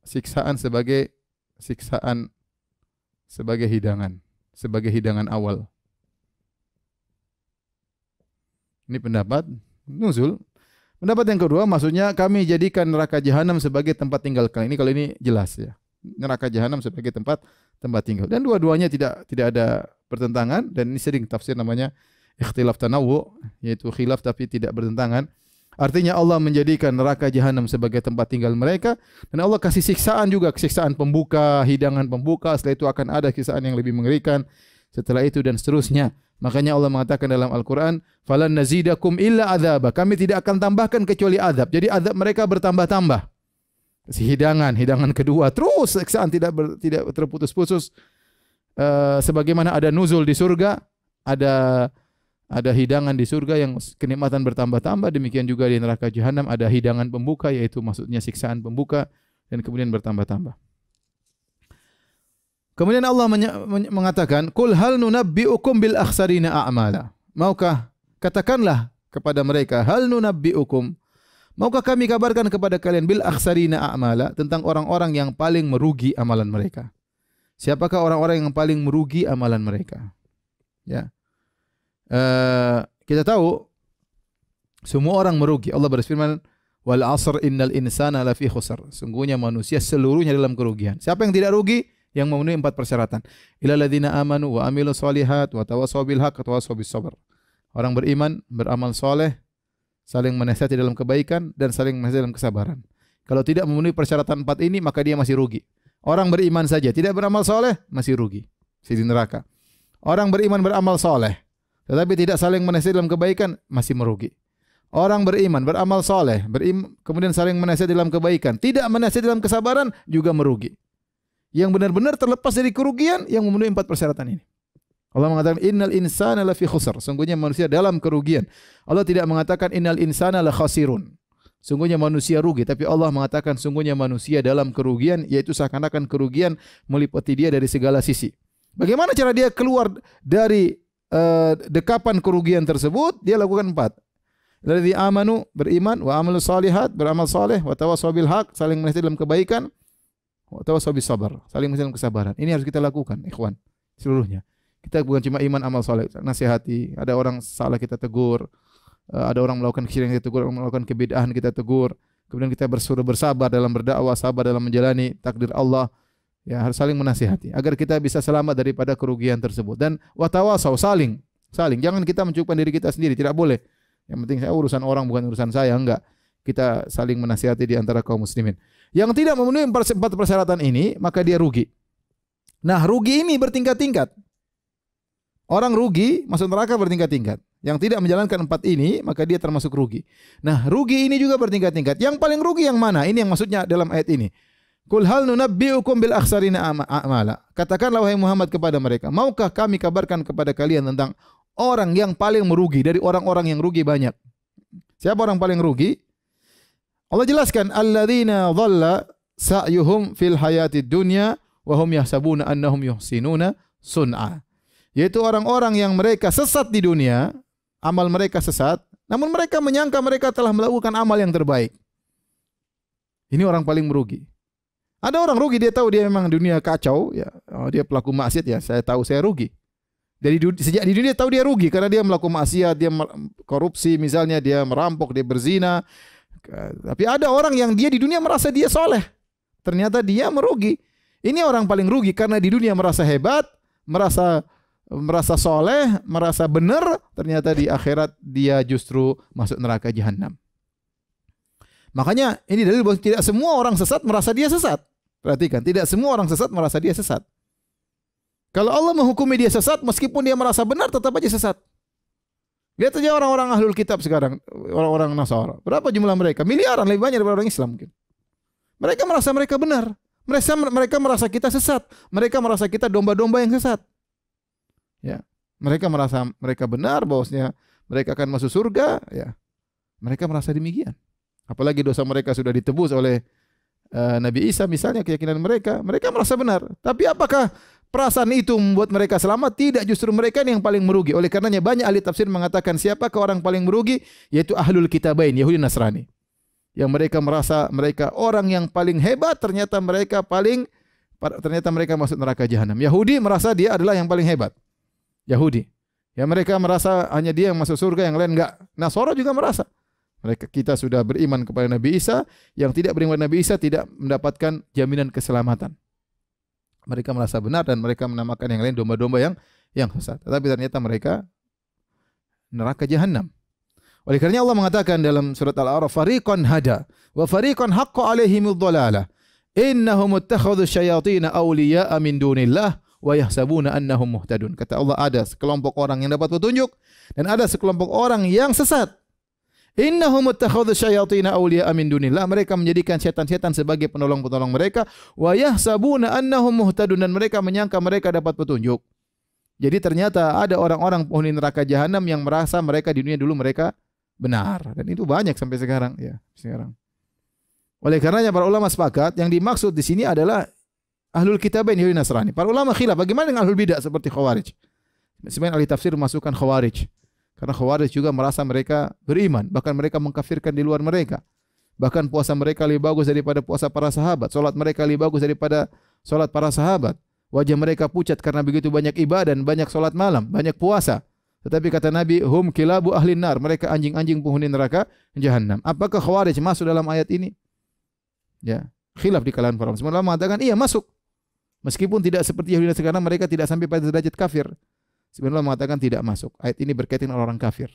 siksaan sebagai hidangan awal. Ini pendapat nuzul. Pendapat yang kedua maksudnya kami jadikan neraka jahanam sebagai tempat tinggal kalian. Ini kalau ini jelas ya. Neraka jahanam sebagai tempat tinggal. Dan dua-duanya tidak ada pertentangan, dan ini sering tafsir namanya ikhtilaf tanawwu, yaitu khilaf tapi tidak bertentangan. Artinya Allah menjadikan neraka jahanam sebagai tempat tinggal mereka, dan Allah kasih siksaan juga, siksaan pembuka, hidangan pembuka, setelah itu akan ada siksaan yang lebih mengerikan setelah itu dan seterusnya. Makanya Allah mengatakan dalam Al-Qur'an, "Falan nazidakum illa adzaba." Kami tidak akan tambahkan kecuali azab. Jadi azab mereka bertambah-tambah. Hidangan kedua, terus siksaan tidak terputus-putus. Sebagaimana ada nuzul di surga, ada hidangan di surga yang kenikmatan bertambah-tambah, demikian juga di neraka jahanam ada hidangan pembuka, yaitu maksudnya siksaan pembuka, dan kemudian bertambah-tambah. Kemudian Allah mengatakan, "Qul hal nunabbi'ukum bil akhsarina a'mala." Maukah katakanlah kepada mereka, hal nunabbi'ukum, maukah kami kabarkan kepada kalian bil akhsarina a'mala, tentang orang-orang yang paling merugi amalan mereka. Siapakah orang-orang yang paling merugi amalan mereka? Ya. Kita tahu semua orang merugi. Allah berfirman, "Wal 'asr innal insana lafi khusr." Sungguhnya manusia seluruhnya dalam kerugian. Siapa yang tidak rugi? Yang memenuhi 4 persyaratan. Illal ladzina amanu wa amilus solihat wa tawassaw bil haqq wa tawassaw bis sabr. Orang beriman, beramal soleh, saling menasihati dalam kebaikan, dan saling menasihati dalam kesabaran. Kalau tidak memenuhi persyaratan 4 ini, maka dia masih rugi. Orang beriman saja tidak beramal soleh, masih rugi, di neraka. Orang beriman beramal soleh, tetapi tidak saling menasihati dalam kebaikan, masih merugi. Orang beriman beramal soleh, kemudian saling menasihati dalam kebaikan, tidak menasihati dalam kesabaran, juga merugi. Yang benar-benar terlepas dari kerugian yang memenuhi 4 persyaratan ini. Allah mengatakan innal insana lafi khusr. Sungguhnya manusia dalam kerugian. Allah tidak mengatakan innal insana la khasirun. Sungguhnya manusia rugi, tapi Allah mengatakan sungguhnya manusia dalam kerugian, yaitu seakan-akan kerugian meliputi dia dari segala sisi. Bagaimana cara dia keluar dari dekapan kerugian tersebut? Dia lakukan 4. Alladzi amanu, beriman, wa amalus solihat, beramal soleh, wa tawassaw bil haq, saling menasihati dalam kebaikan, wa tawassaw bis sabr, saling menasihati dalam kesabaran. Ini harus kita lakukan, ikhwan, seluruhnya. Kita bukan cuma iman, amal soleh, nasihati. Ada orang salah kita tegur, ada orang melakukan kesyirikan kita tegur, orang melakukan kebid'ahan kita tegur. Kemudian kita bersabar dalam berdakwah, sabar dalam menjalani takdir Allah. Ya, harus saling menasihati agar kita bisa selamat daripada kerugian tersebut. Dan watawasau, saling. Jangan kita mencukupkan diri kita sendiri, tidak boleh. Yang penting saya urusan orang bukan urusan saya, enggak. Kita saling menasihati di antara kaum muslimin. Yang tidak memenuhi 4 persyaratan ini, maka dia rugi. Nah, rugi ini bertingkat-tingkat. Orang rugi masuk neraka bertingkat-tingkat. Yang tidak menjalankan 4 ini, maka dia termasuk rugi. Nah, rugi ini juga bertingkat-tingkat. Yang paling rugi yang mana? Ini yang maksudnya dalam ayat ini. Qul hal nunabbi'ukum bil akhsarina a'mala. Katakanlah wahai Muhammad kepada mereka, maukah kami kabarkan kepada kalian tentang orang yang paling merugi dari orang-orang yang rugi banyak? Siapa orang paling rugi? Allah jelaskan, alladzina dhalla sa'yuhum fil hayatid dunya wa hum yahsabuna annahum yuhsinuna sun'a. Yaitu orang-orang yang mereka sesat di dunia, amal mereka sesat, Namun mereka menyangka mereka telah melakukan amal yang terbaik. Ini orang paling merugi. Ada orang rugi, dia tahu dia memang dunia kacau, ya, dia pelaku maksiat, ya, saya tahu saya rugi. Sejak di dunia tahu dia rugi karena dia melakukan maksiat, dia korupsi misalnya, dia merampok, dia berzina. Tapi ada orang yang dia di dunia merasa dia soleh, ternyata dia merugi. Ini orang paling rugi karena di dunia merasa hebat, merasa soleh, merasa benar, ternyata di akhirat dia justru masuk neraka jahanam. Makanya ini dalil bahwa tidak semua orang sesat merasa dia sesat. Perhatikan, tidak semua orang sesat merasa dia sesat. Kalau Allah menghukumi dia sesat, meskipun dia merasa benar, tetap aja sesat. Lihat saja orang-orang ahlul kitab sekarang, orang-orang Nasara. Berapa jumlah mereka? Miliaran, lebih banyak daripada orang Islam mungkin. Mereka merasa mereka benar. Mereka merasa kita sesat. Mereka merasa kita domba-domba yang sesat. Ya, mereka merasa mereka benar, bahwasanya mereka akan masuk surga. Ya, mereka merasa demikian. Apalagi dosa mereka sudah ditebus oleh Nabi Isa misalnya, keyakinan mereka merasa benar. Tapi apakah perasaan itu membuat mereka selamat? Tidak, justru mereka yang paling merugi. Oleh karenanya banyak ahli tafsir mengatakan siapakah orang paling merugi? Yaitu ahlul kitabain, Yahudi Nasrani. Yang mereka merasa mereka orang yang paling hebat, ternyata mereka masuk neraka jahanam. Yahudi merasa dia adalah yang paling hebat. Yahudi. Ya, mereka merasa hanya dia yang masuk surga, yang lain enggak. Nasara juga merasa. Kita sudah beriman kepada Nabi Isa, yang tidak beriman kepada Nabi Isa tidak mendapatkan jaminan keselamatan. Mereka merasa benar dan mereka menamakan yang lain domba-domba yang sesat. Tetapi ternyata mereka neraka jahanam. Oleh karena Allah mengatakan dalam surat Al-A'raf, fariqan hada wa fariqan haqqa alaihimud dhalalah. Innahum ittakhadhu syayatin awliya'a min dunillah wa yahsabuna annahum muhtadun. Kata Allah, ada sekelompok orang yang dapat petunjuk dan ada sekelompok orang yang sesat. Innahum ittakhadhu syayatin awliya'a min dunillah. Mereka menjadikan setan-setan sebagai penolong-penolong mereka. Wa yahsabuna annahum muhtadun. Dan mereka menyangka mereka dapat petunjuk. Jadi ternyata ada orang-orang penghuni neraka jahanam yang merasa mereka di dunia dulu mereka benar. Dan itu banyak sampai sekarang. Ya, sekarang. Oleh karenanya para ulama sepakat yang dimaksud di sini adalah ahlul kitabain Yahudi Nasrani. Para ulama khilaf bagaimana dengan ahlul bidah seperti Khawarij. Sebagian ahli tafsir masukkan Khawarij. Karena Khawarij juga merasa mereka beriman, bahkan mereka mengkafirkan di luar mereka. Bahkan puasa mereka lebih bagus daripada puasa para sahabat, salat mereka lebih bagus daripada salat para sahabat. Wajah mereka pucat karena begitu banyak ibadah dan banyak salat malam, banyak puasa. Tetapi kata Nabi, hum kilabu ahlin nar, mereka anjing-anjing penghuni neraka jahanam. Apakah Khawarij masuk dalam ayat ini? Ya, khilaf di kalangan para ulama. Semua mengatakan iya masuk. Meskipun tidak seperti Yahudi sekarang, mereka tidak sampai pada derajat kafir. Sebenarnya mengatakan tidak masuk. Ayat ini berkaitan dengan orang kafir.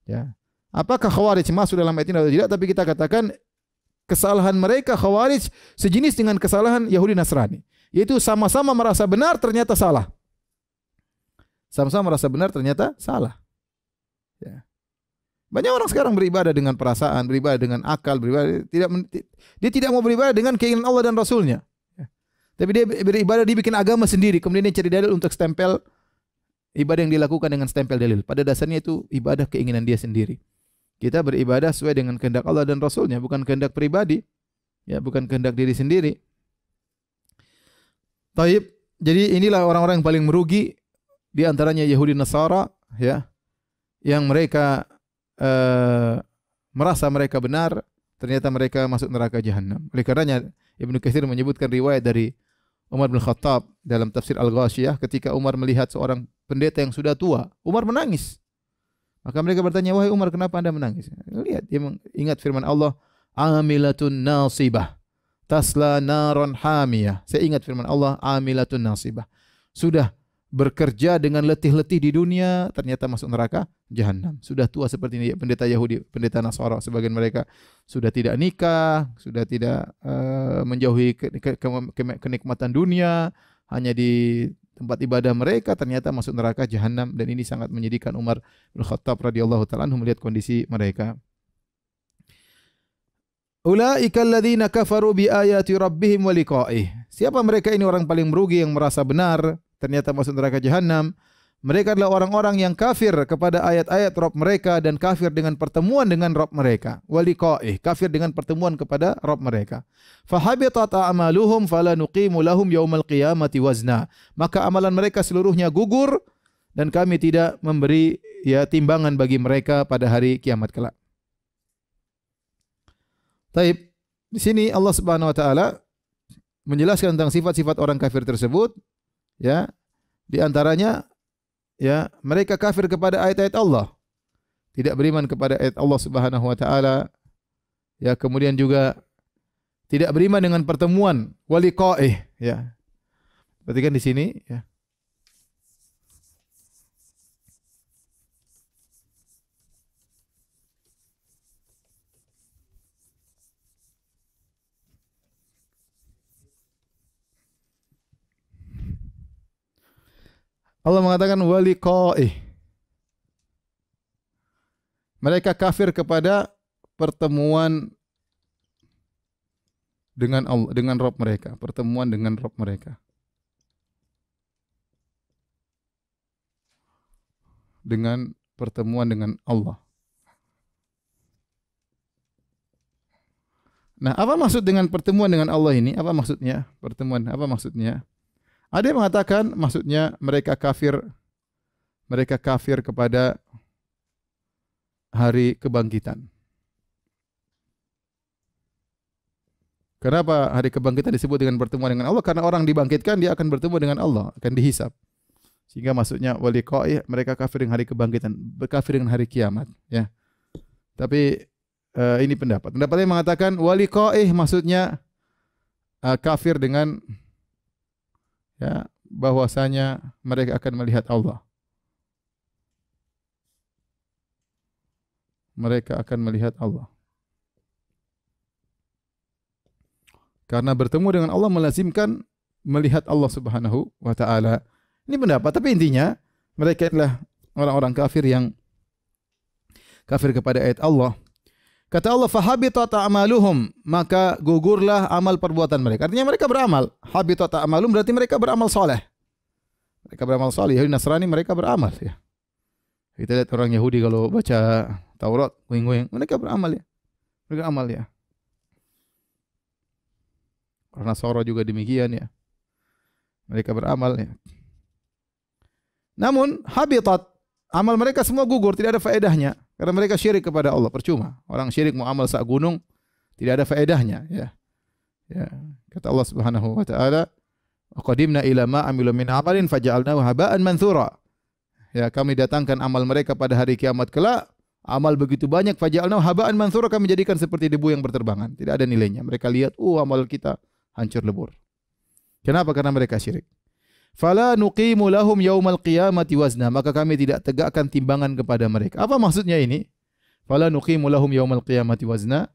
Ya. Apakah Khawarij masuk dalam ayat ini atau tidak? Tapi kita katakan kesalahan mereka Khawarij sejenis dengan kesalahan Yahudi Nasrani. Yaitu sama-sama merasa benar ternyata salah. Sama-sama merasa benar ternyata salah. Ya. Banyak orang sekarang beribadah dengan perasaan, beribadah dengan akal, dia tidak mau beribadah dengan keinginan Allah dan Rasulnya. Ya. Tapi dia beribadah, dia bikin agama sendiri, kemudian dia cari dalil untuk stempel ibadah yang dilakukan dengan stempel dalil. Pada dasarnya itu ibadah keinginan dia sendiri. Kita beribadah sesuai dengan kehendak Allah dan Rasulnya, bukan kehendak pribadi, ya, bukan kehendak diri sendiri. Taib. Jadi inilah orang-orang yang paling merugi, di antaranya Yahudi Nasara, ya, yang mereka merasa mereka benar, ternyata mereka masuk neraka jahanam. Oleh karenanya Ibnu Katsir menyebutkan riwayat dari Umar bin Khattab dalam tafsir Al-Ghasyiyah, ketika Umar melihat seorang pendeta yang sudah tua, Umar menangis. Maka mereka bertanya, wahai Umar, kenapa Anda menangis? Lihat, dia ingat firman Allah, amilatun nasibah, tasla naron hamiyah. Saya ingat firman Allah, amilatun nasibah. Sudah bekerja dengan letih-letih di dunia, ternyata masuk neraka jahanam. Sudah tua seperti ini, pendeta Yahudi, pendeta Nasara, sebagian mereka sudah tidak nikah, sudah tidak menjauhi kenikmatan dunia, hanya di tempat ibadah mereka, ternyata masuk neraka jahanam. Dan ini sangat menyedihkan Umar bin Khattab radhiyallahu ta'ala anhu melihat kondisi mereka. Ulaika alladzina kafaru bi ayati rabbihim wa liqa'ih. Siapa mereka ini orang paling merugi yang merasa benar ternyata masuk neraka jahanam? Mereka adalah orang-orang yang kafir kepada ayat-ayat Rabb mereka dan kafir dengan pertemuan dengan Rabb mereka. Wa liqa'ih, kafir dengan pertemuan kepada Rabb mereka. Fahabitat a'maluhum fala nuqimu lahum yaumal qiyamati wazna. Maka amalan mereka seluruhnya gugur dan kami tidak memberi ya timbangan bagi mereka pada hari kiamat kelak. Taib, di sini Allah Subhanahu wa taala menjelaskan tentang sifat-sifat orang kafir tersebut, ya. Di antaranya ya, mereka kafir kepada ayat-ayat Allah. Tidak beriman kepada ayat Allah Subhanahu wa taala. Ya, kemudian juga tidak beriman dengan pertemuan wa liqa'ih, ya. Perhatikan di sini, ya. Allah mengatakan wa liqa'ih. Mereka kafir kepada pertemuan dengan Allah, dengan Rabb mereka, pertemuan dengan Rabb mereka. Dengan pertemuan dengan Allah. Nah, apa maksud dengan pertemuan dengan Allah ini? Apa maksudnya? Pertemuan, apa maksudnya? Ada yang mengatakan maksudnya mereka kafir kepada hari kebangkitan. Kenapa hari kebangkitan disebut dengan pertemuan dengan Allah? Karena orang dibangkitkan dia akan bertemu dengan Allah, akan dihisab. Sehingga maksudnya waliqa'i, mereka kafir dengan hari kebangkitan, kafir dengan hari kiamat, ya. Tapi ini pendapat. Pendapat yang mengatakan waliqa'i maksudnya kafir dengan, ya, bahwasanya mereka akan melihat Allah. Mereka akan melihat Allah. Karena bertemu dengan Allah melazimkan melihat Allah Subhanahu wa taala. Ini pendapat, tapi intinya mereka adalah orang-orang kafir yang kafir kepada ayat Allah. Kata Allah, fahabitat a'maluhum, maka gugurlah amal perbuatan mereka. Artinya mereka beramal. Habitat a'malum berarti mereka beramal soleh. Mereka beramal soleh. Yahudi Nasrani mereka beramal, ya. Kita lihat orang Yahudi kalau baca Taurat, wing-wing, mereka beramal, ya. Mereka amal, ya. Orang Nasara juga demikian, ya. Mereka beramal, ya. Namun habitat, amal mereka semua gugur, tidak ada faedahnya. Karena mereka syirik kepada Allah, percuma. Orang syirik mau amal sak gunung, tidak ada faedahnya, ya. Ya. Kata Allah Subhanahu wa taala, "Qadimna ila ma amilu min amalin faja'alnahu haba'an manthura." Ya, kami datangkan amal mereka pada hari kiamat kelak, amal begitu banyak, faja'alnahu haba'an manthura, kami jadikan seperti debu yang berterbangan, tidak ada nilainya. Mereka lihat, amal kita hancur lebur. Kenapa? Karena mereka syirik. Fala nuqimu lahum yaumal qiyamati wazna, maka kami tidak tegakkan timbangan kepada mereka. Apa maksudnya ini? Fala nuqimu lahum yaumal qiyamati wazna.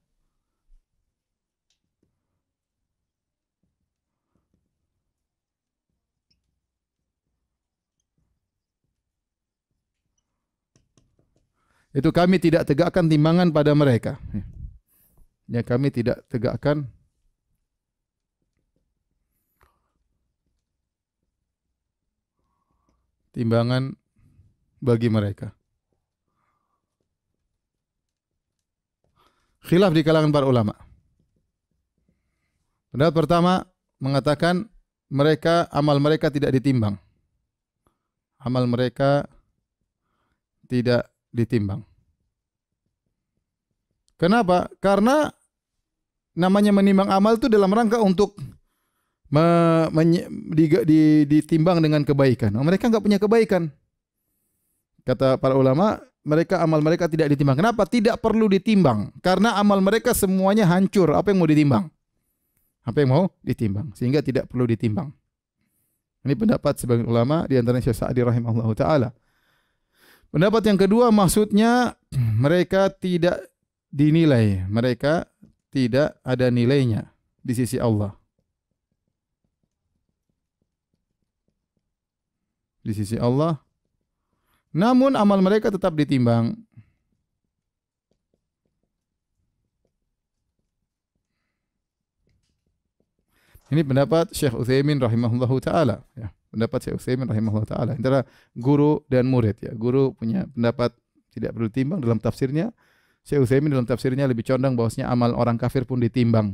Itu kami tidak tegakkan timbangan pada mereka. Ya, kami tidak tegakkan timbangan bagi mereka. Khilaf di kalangan para ulama. Pendapat pertama mengatakan amal mereka tidak ditimbang. Amal mereka tidak ditimbang. Kenapa? Karena namanya menimbang amal itu dalam rangka untuk ditimbang dengan kebaikan. Mereka enggak punya kebaikan. Kata para ulama, amal mereka tidak ditimbang. Kenapa? Tidak perlu ditimbang. Karena amal mereka semuanya hancur. Apa yang mau ditimbang? Apa yang mau ditimbang? Sehingga tidak perlu ditimbang. Ini pendapat sebagian ulama, di antaranya Syekh Sa'di rahimahullahu taala. Pendapat yang kedua, maksudnya mereka tidak dinilai. Mereka tidak ada nilainya di sisi Allah. Di sisi Allah. Namun amal mereka tetap ditimbang. Ini pendapat Syekh Utsaimin rahimahullahu taala, ya. Pendapat Syekh Utsaimin rahimahullahu taala antara guru dan murid, ya. Guru punya pendapat tidak perlu ditimbang dalam tafsirnya. Syekh Utsaimin dalam tafsirnya lebih condong bahwasanya amal orang kafir pun ditimbang.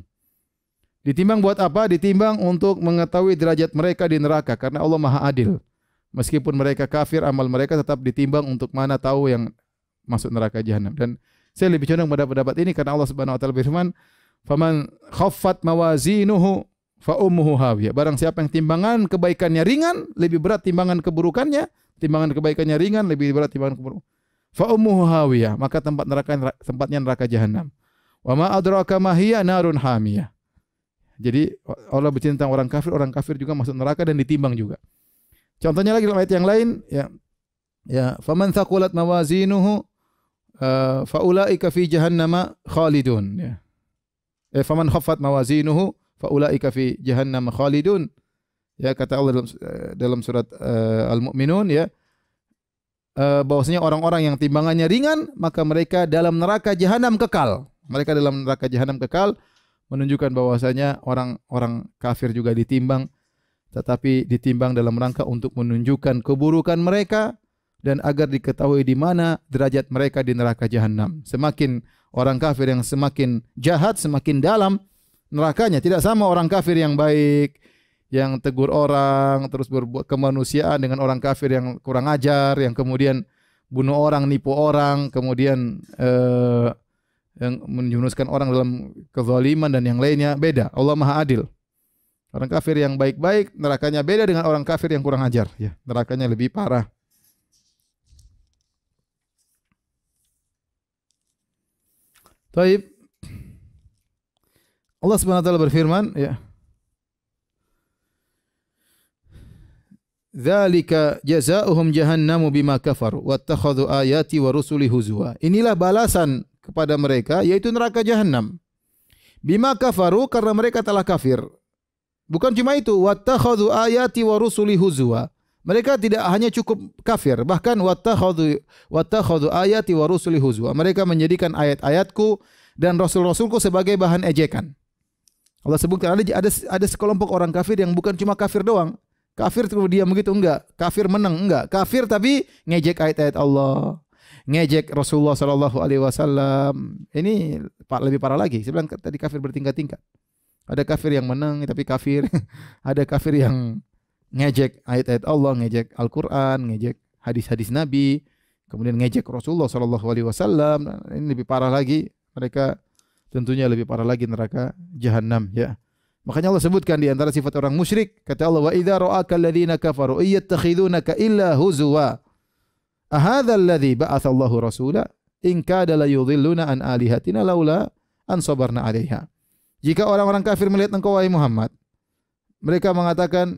Ditimbang buat apa? Ditimbang untuk mengetahui derajat mereka di neraka karena Allah Maha Adil. Meskipun mereka kafir, amal mereka tetap ditimbang untuk mana tahu yang masuk neraka jahanam. Dan saya lebih condong pada pendapat ini karena Allah Subhanahu wa taala berfirman, "Faman khaffat mawazinuhu fa ummuhu hawiyah." Barang siapa yang timbangan kebaikannya ringan, lebih berat timbangan keburukannya, timbangan kebaikannya ringan, lebih berat timbangan keburukan. Fa ummuhu hawiyah, maka tempatnya neraka jahanam. Wa ma adraka ma hiya narun hamiyah. Jadi Allah bercerita tentang orang kafir juga masuk neraka dan ditimbang juga. Contohnya lagi dalam ayat yang lain, ya faman thaqulat mawazinuhu faulaika fi jahannama khalidun, ya. Faman khaffat mawazinuhu faulaika fi jahannama khalidun. Ya, kata Allah dalam surat Al-Mu'minun, ya. Bahwasanya orang-orang yang timbangannya ringan maka mereka dalam neraka jahanam kekal. Mereka dalam neraka jahanam kekal, menunjukkan bahwasanya orang-orang kafir juga ditimbang, tetapi ditimbang dalam rangka untuk menunjukkan keburukan mereka dan agar diketahui di mana derajat mereka di neraka jahanam. Semakin orang kafir yang semakin jahat, semakin dalam nerakanya. Tidak sama orang kafir yang baik, yang tegur orang, terus berbuat kemanusiaan dengan orang kafir yang kurang ajar, yang kemudian bunuh orang, nipu orang, kemudian yang menjerumuskan orang dalam kezaliman dan yang lainnya. Beda. Allah Maha Adil. Orang kafir yang baik-baik nerakanya beda dengan orang kafir yang kurang ajar, ya. Nerakanya lebih parah. Taib. Allah Subhanahu wa taala berfirman, ya. Dzalika jazaohum jahannamu bima kafaru wattakhadhu ayati wa rusuli huzwa. Inilah balasan kepada mereka, yaitu neraka jahanam. Bima kafaru, karena mereka telah kafir. Bukan cuma itu, wattakhadhu ayati wa rusuli huzwa. Mereka tidak hanya cukup kafir, bahkan wattakhadhu ayati wa rusuli huzwa. Mereka menjadikan ayat-ayatku dan rasul-rasulku sebagai bahan ejekan. Allah sebutkan ada sekelompok orang kafir yang bukan cuma kafir doang. Kafir terus diam begitu, enggak. Kafir menang, enggak. Kafir tapi ngejek ayat-ayat Allah, ngejek Rasulullah sallallahu alaihi wasallam. Ini lebih parah lagi. Saya bilang tadi kafir bertingkat-tingkat. Ada kafir yang menang tapi kafir. Ada kafir yang ngejek ayat-ayat Allah, ngejek Al-Qur'an, ngejek hadis-hadis Nabi, kemudian ngejek Rasulullah sallallahu alaihi wasallam. Ini lebih parah lagi. Mereka tentunya lebih parah lagi neraka jahanam, ya. Makanya Allah sebutkan di antara sifat orang musyrik, kata Allah, wa idza ra'aka alladziina kafaru iyattakhidunaka illa huzwa. Ahadza alladzi ba'atha Allahu rasula in kada la yudhilluna an alihatina laula an sabarna 'alaiha. Jika orang-orang kafir melihat engkau wahai Muhammad, mereka mengatakan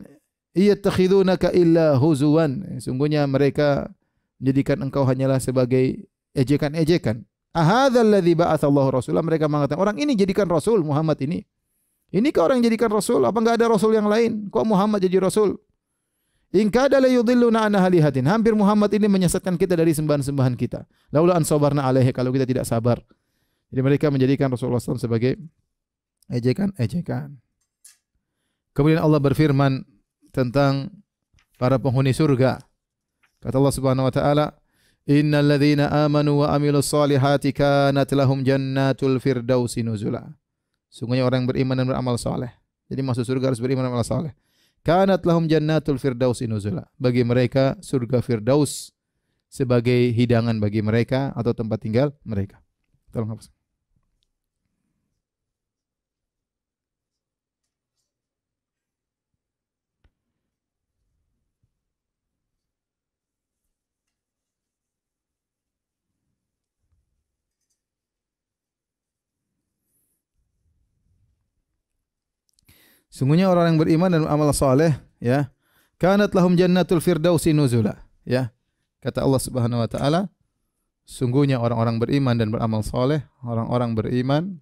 iyattakhidunaka illa huzwan. Sungguhnya mereka menjadikan engkau hanyalah sebagai ejekan-ejekan. Ahadza alladzi ba'atha Allahu rasula. Mereka mengatakan, orang ini jadikan rasul Muhammad ini. Ini kau orang yang jadikan rasul, apa enggak ada rasul yang lain? Kok Muhammad jadi rasul? In kada la yudhilluna an alihatin. Hampir Muhammad ini menyesatkan kita dari sembahan-sembahan kita. Laula an sabarna alaihi, kalau kita tidak sabar. Jadi mereka menjadikan Rasulullah SAW sebagai ejekan-ejekan. Kemudian Allah berfirman tentang para penghuni surga. Kata Allah Subhanahu wa taala, "Innal ladzina amanu wa amilus solihati kanat lahum jannatul firdausi nuzula." Sungguhnya orang yang beriman dan beramal saleh. Jadi masuk surga harus beriman dan beramal saleh. Kanat lahum jannatul firdausi nuzula. Bagi mereka surga firdaus sebagai hidangan bagi mereka atau tempat tinggal mereka. Tolong hapus. Sungguhnya orang yang beriman dan beramal saleh, ya, kanat lahum jannatul firdausi nuzula, ya. Kata Allah Subhanahu wa taala, sungguhnya orang-orang beriman dan beramal saleh, orang-orang beriman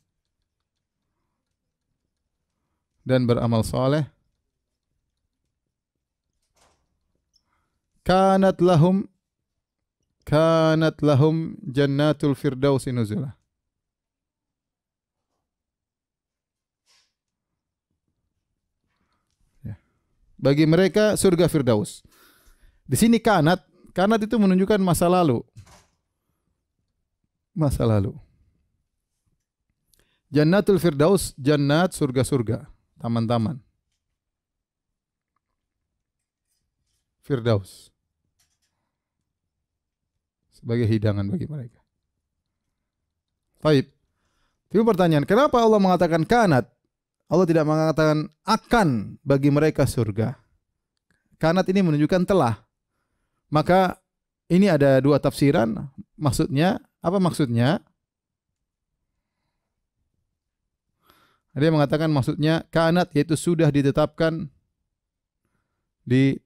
dan beramal saleh, kanat lahum jannatul firdausi nuzula. Bagi mereka surga firdaus. Di sini kanat itu menunjukkan masa lalu. Masa lalu. Jannatul firdaus, jannat surga-surga, taman-taman. Firdaus sebagai hidangan bagi mereka. Baik. Tapi pertanyaan, kenapa Allah mengatakan kanat? Allah tidak mengatakan akan bagi mereka surga. Kanat ini menunjukkan telah. Maka ini ada dua tafsiran. Maksudnya, apa maksudnya? Ada yang mengatakan maksudnya kanat yaitu sudah ditetapkan di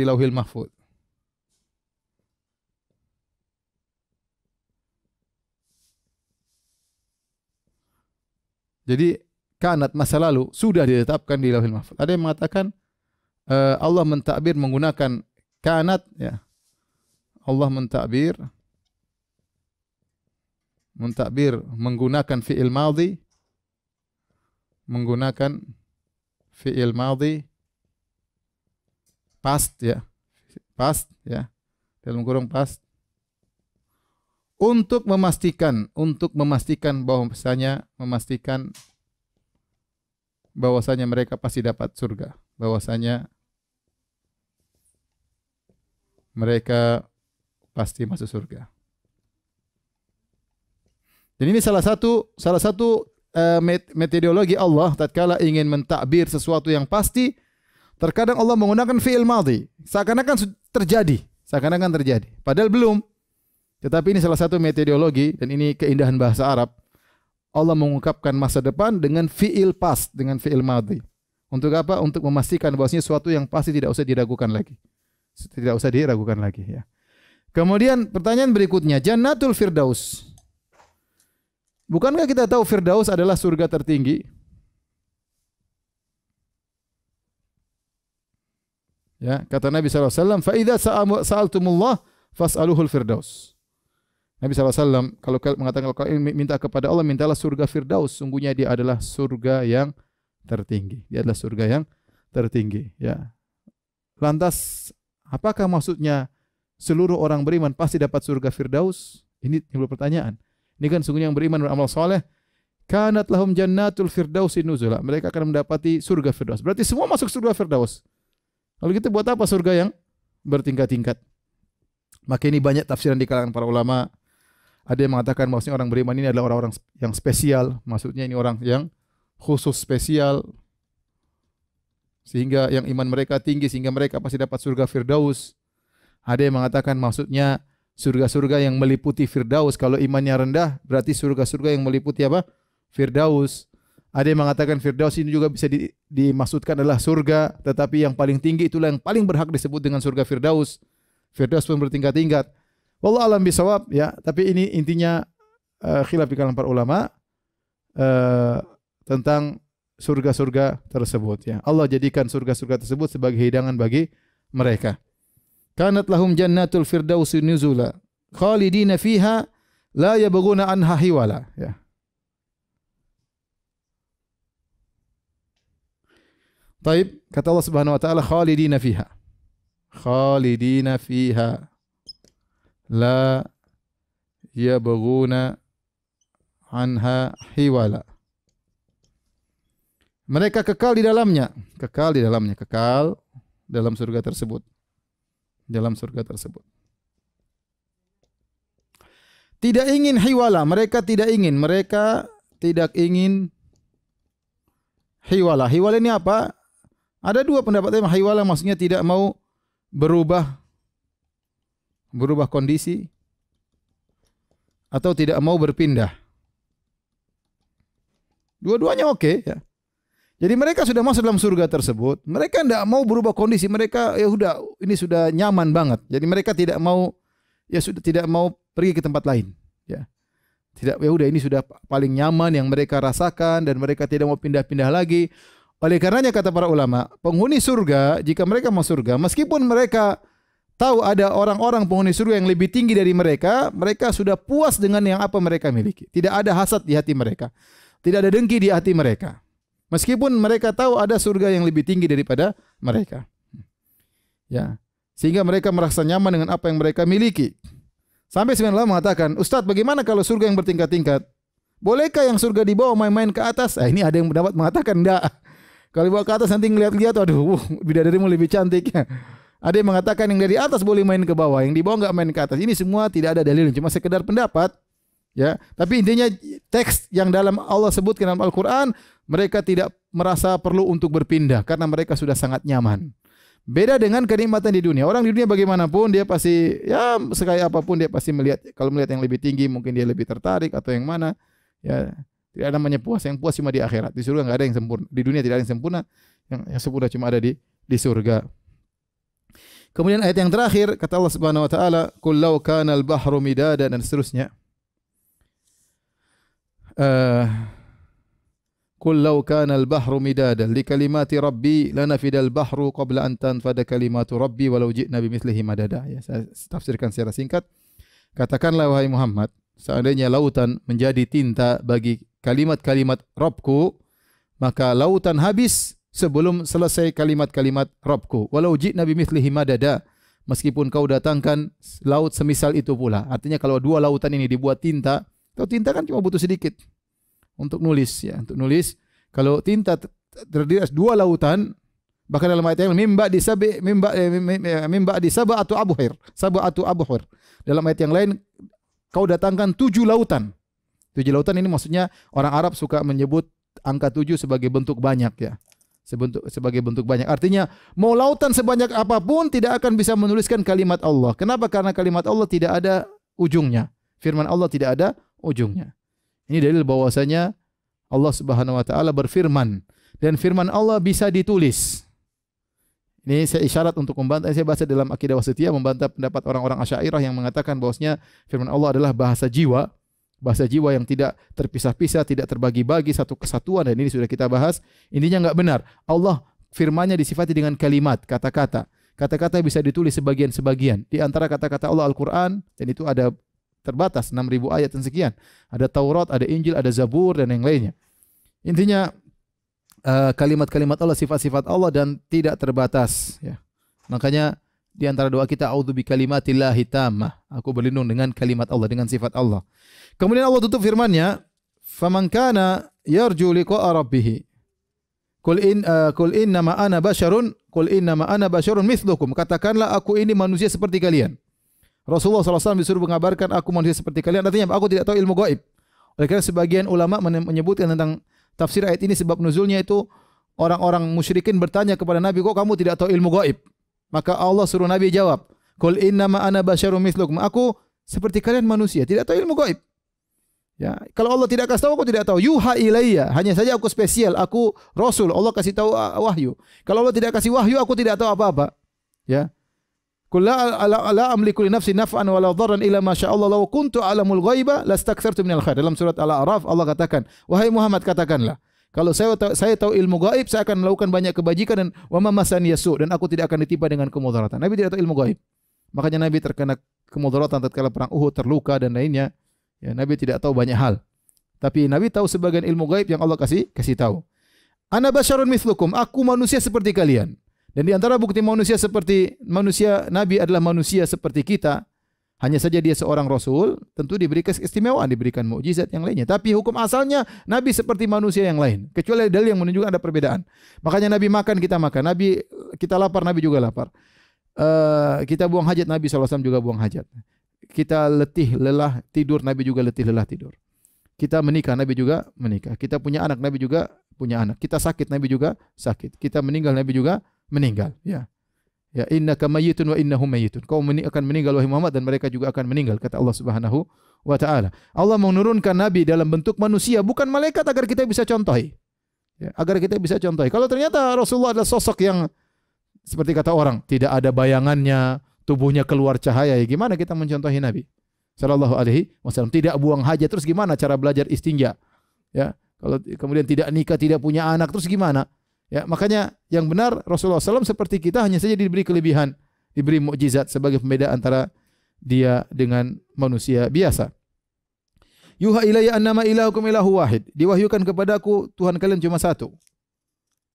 Lauhil Mahfuz. Jadi kanat masa lalu sudah ditetapkan di Lauhil Mahfuz. Ada yang mengatakan Allah mentakbir menggunakan kanat, ya. Allah mentakbir menggunakan fi'il madhi, past, ya. Past, ya. Dalam kurung past. Untuk memastikan bahwasanya mereka pasti dapat surga, bahwasanya mereka pasti masuk surga. Dan ini salah satu metodologi Allah tatkala ingin mentakbir sesuatu yang pasti, terkadang Allah menggunakan fi'il madhi, seakan-akan terjadi, padahal belum. Tetapi ini salah satu metodologi dan ini keindahan bahasa Arab. Allah mengungkapkan masa depan dengan fi'il past, dengan fi'il madhi. Untuk apa? Untuk memastikan bahwasanya sesuatu yang pasti tidak usah diragukan lagi. Ya. Kemudian pertanyaan berikutnya, Jannatul Firdaus. Bukankah kita tahu Firdaus adalah surga tertinggi? Ya, kata Nabi sallallahu alaihi wasallam, "Fa idza sa'altumullah fas'aluhul firdaus." Nabi SAW kalau mengatakan kalau minta kepada Allah, mintalah surga Firdaus. Sungguhnya dia adalah surga yang tertinggi. Ya. Lantas, apakah maksudnya seluruh orang beriman pasti dapat surga Firdaus? Ini timbul pertanyaan. Ini kan sungguhnya yang beriman beramal soleh. Kanat lahum jannatul firdausi nuzula. Mereka akan mendapati surga Firdaus. Berarti semua masuk surga Firdaus. Lalu kita buat apa surga yang bertingkat-tingkat? Maka ini banyak tafsiran di kalangan para ulama. Ada yang mengatakan bahwasanya orang beriman ini adalah orang-orang yang spesial, maksudnya ini orang yang khusus spesial, sehingga yang iman mereka tinggi sehingga mereka pasti dapat surga Firdaus. Ada yang mengatakan maksudnya surga-surga yang meliputi Firdaus. Kalau imannya rendah berarti surga-surga yang meliputi apa? Firdaus. Ada yang mengatakan Firdaus ini juga bisa dimaksudkan adalah surga, tetapi yang paling tinggi itulah yang paling berhak disebut dengan surga Firdaus. Firdaus pun bertingkat-tingkat. Wallahu a'lam bishawab, ya, tapi ini intinya khilaf di kalangan para ulama tentang surga-surga tersebut, ya. Allah jadikan surga-surga tersebut sebagai hidangan bagi mereka. Kanat lahum jannatul firdausi nuzula khalidina fiha la yabghuna anha hiwala, ya. Baik, kata Allah Subhanahu wa taala khalidina fiha. Khalidina fiha la yabghuna anha hiwala. Mereka kekal di dalamnya, kekal dalam surga tersebut. Tidak ingin hiwala, mereka tidak ingin hiwala. Hiwala ini apa? Ada dua pendapat. Hiwala maksudnya tidak mau berubah kondisi atau tidak mau berpindah. Dua-duanya oke, ya. Jadi mereka sudah masuk dalam surga tersebut, mereka tidak mau berubah kondisi, mereka ya udah ini sudah nyaman banget. Jadi mereka tidak mau pergi ke tempat lain, ya. Tidak, ya udah ini sudah paling nyaman yang mereka rasakan dan mereka tidak mau pindah-pindah lagi. Oleh karenanya kata para ulama, penghuni surga jika mereka masuk surga, meskipun mereka tahu ada orang-orang penghuni surga yang lebih tinggi dari mereka, mereka sudah puas dengan yang apa mereka miliki. Tidak ada hasad di hati mereka. Tidak ada dengki di hati mereka. Meskipun mereka tahu ada surga yang lebih tinggi daripada mereka. Ya. Sehingga mereka merasa nyaman dengan apa yang mereka miliki. Sampai sebagian ulama mengatakan, "Ustaz, bagaimana kalau surga yang bertingkat-tingkat? Bolehkah yang surga di bawah main-main ke atas?" Ini ada yang mendapat mengatakan enggak. Kalau dibawa ke atas nanti ngeliat-lihat, aduh, bidadarimu lebih cantik. Ada yang mengatakan yang dari atas boleh main ke bawah, yang di bawah enggak main ke atas. Ini semua tidak ada dalil, cuma sekedar pendapat. Ya, tapi intinya teks yang dalam Allah sebutkan dalam Al-Quran, mereka tidak merasa perlu untuk berpindah karena mereka sudah sangat nyaman. Beda dengan kenikmatan di dunia. Orang di dunia bagaimanapun dia pasti, ya sekaya apapun dia pasti melihat, kalau melihat yang lebih tinggi mungkin dia lebih tertarik atau yang mana. Ya, tidak ada namanya puas. Yang puas cuma di akhirat. Di surga enggak ada yang sempurna. Di dunia tidak ada yang sempurna. Yang sempurna cuma ada di surga. Kemudian ayat yang terakhir kata Allah Subhanahu wa taala, "Qul law kana al-bahru midadan," dan seterusnya. Qul law kana al-bahru midadan li kalimati rabbi lanafida al-bahru qabla an tanfada kalimatu rabbi walau ji'na bimithlihi madada. Ya, saya tafsirkan secara singkat. Katakanlah wahai Muhammad, seandainya lautan menjadi tinta bagi kalimat-kalimat Rabbku, maka lautan habis sebelum selesai kalimat-kalimat Rabbku. Walau ji'na bimithlihi madada, meskipun kau datangkan laut semisal itu pula. Artinya kalau dua lautan ini dibuat tinta, kalau tinta kan cuma butuh sedikit untuk nulis, ya, untuk nulis. Kalau tinta terdiri atas dua lautan, bahkan dalam ayat yang mimba di sab'atu abhur, sab'atu abhur. Dalam ayat yang lain kau datangkan 7 lautan. 7 lautan ini maksudnya orang Arab suka menyebut angka 7 sebagai bentuk banyak, ya. Sebagai bentuk banyak. Artinya mau lautan sebanyak apapun tidak akan bisa menuliskan kalimat Allah. Kenapa? Karena kalimat Allah tidak ada ujungnya. Firman Allah tidak ada ujungnya. Ini dalil bahwasanya Allah Subhanahu wa taala berfirman dan firman Allah bisa ditulis. Ini saya isyarat untuk membantah, saya baca dalam Aqidah Wasithiyah membantah pendapat orang-orang Asy'ariyah yang mengatakan bahwasanya firman Allah adalah bahasa jiwa yang tidak terpisah-pisah, tidak terbagi-bagi, satu kesatuan, dan ini sudah kita bahas. Intinya enggak benar. Allah firman-Nya disifati dengan kalimat, kata-kata. Kata-kata bisa ditulis sebagian-sebagian. Di antara kata-kata Allah Al-Qur'an, dan itu ada terbatas 6.000 ayat dan sekian. Ada Taurat, ada Injil, ada Zabur dan yang lainnya. Intinya kalimat-kalimat Allah, sifat-sifat Allah dan tidak terbatas, ya. Makanya di antara doa kita, a'udzu bikalimatillahi tammah. Aku berlindung dengan kalimat Allah, dengan sifat Allah. Kemudian Allah tutup firman-Nya, "Faman kana yarju liqa'a rabbih. Qul innama ana basyarun mithlukum." Katakanlah aku ini manusia seperti kalian. Rasulullah SAW disuruh mengabarkan aku manusia seperti kalian. Artinya aku tidak tahu ilmu gaib. Oleh karena sebagian ulama menyebutkan tentang tafsir ayat ini, sebab nuzulnya itu orang-orang musyrikin bertanya kepada Nabi, kok kamu tidak tahu ilmu gaib? Maka Allah suruh Nabi jawab, "Qul innama ana basyarun mithlukum." Aku seperti kalian manusia, tidak tahu ilmu gaib. Ya, kalau Allah tidak kasih tahu, aku tidak tahu. Yuha ilayya, hanya saja aku spesial, aku rasul, Allah kasih tahu wahyu. Kalau Allah tidak kasih wahyu, aku tidak tahu apa-apa. Ya. Qul la amliku li nafsi naf'an wala dharran illa ma syaa Allah, law kuntu a'lamul ghaiba lastakthartu minal khair. Dalam surat Al-A'raf Allah katakan, wahai Muhammad katakanlah, kalau saya tahu ilmu gaib, saya akan melakukan banyak kebajikan dan wa ma masani yasu, dan aku tidak akan ditimpa dengan kemudaratan. Nabi tidak tahu ilmu gaib. Makanya Nabi terkena kemudaratan tatkala perang Uhud, terluka dan lainnya. Ya, Nabi tidak tahu banyak hal. Tapi Nabi tahu sebagian ilmu gaib yang Allah kasih tahu. Ana basyarun mithlukum, aku manusia seperti kalian. Dan di antara bukti manusia seperti manusia, Nabi adalah manusia seperti kita. Hanya saja dia seorang rasul, tentu diberi keistimewaan, diberikan mukjizat yang lainnya. Tapi hukum asalnya Nabi seperti manusia yang lain. Kecuali dalil yang menunjukkan ada perbedaan. Makanya Nabi makan, kita makan. Nabi kita lapar, Nabi juga lapar. Kita buang hajat, Nabi SAW juga buang hajat. Kita letih, lelah, tidur, Nabi juga letih, lelah, tidur. Kita menikah, Nabi juga menikah. Kita punya anak, Nabi juga punya anak. Kita sakit, Nabi juga sakit. Kita meninggal, Nabi juga meninggal. Ya, ya, innaka mayyitun wa innahum mayyitun. Kau akan meninggal wahai Muhammad dan mereka juga akan meninggal, kata Allah Subhanahu wa taala. Allah menurunkan nabi dalam bentuk manusia, bukan malaikat, agar kita bisa contohi. Ya, agar kita bisa contohi. Kalau ternyata Rasulullah adalah sosok yang seperti kata orang, tidak ada bayangannya, tubuhnya keluar cahaya, ya gimana kita mencontohi Nabi sallallahu alaihi wasallam? Tidak buang hajat, terus gimana cara belajar istinja? Ya, kalau kemudian tidak nikah, tidak punya anak, terus gimana? Ya, makanya yang benar Rasulullah SAW seperti kita, hanya saja diberi kelebihan, diberi mukjizat sebagai pembeda antara dia dengan manusia biasa. Yuha ilayya annama ilahukum ilahu wahid. Diwahyukan kepadaku Tuhan kalian cuma satu.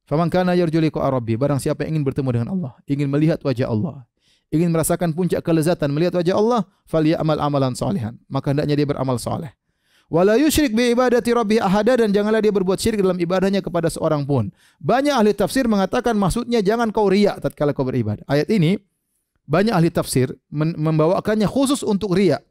Faman kana yarju liqa'a rabbi, barang siapa yang ingin bertemu dengan Allah, ingin melihat wajah Allah, ingin merasakan puncak kelezatan melihat wajah Allah, falyamal amalan salihan, maka hendaknya dia beramal saleh. Wala yusyrik bi ibadati rabbih ahada, dan janganlah dia berbuat syirik dalam ibadahnya kepada seorang pun. Banyak ahli tafsir mengatakan maksudnya jangan kau riya tatkala kau beribadah. Ayat ini banyak ahli tafsir membawakannya khusus untuk riya.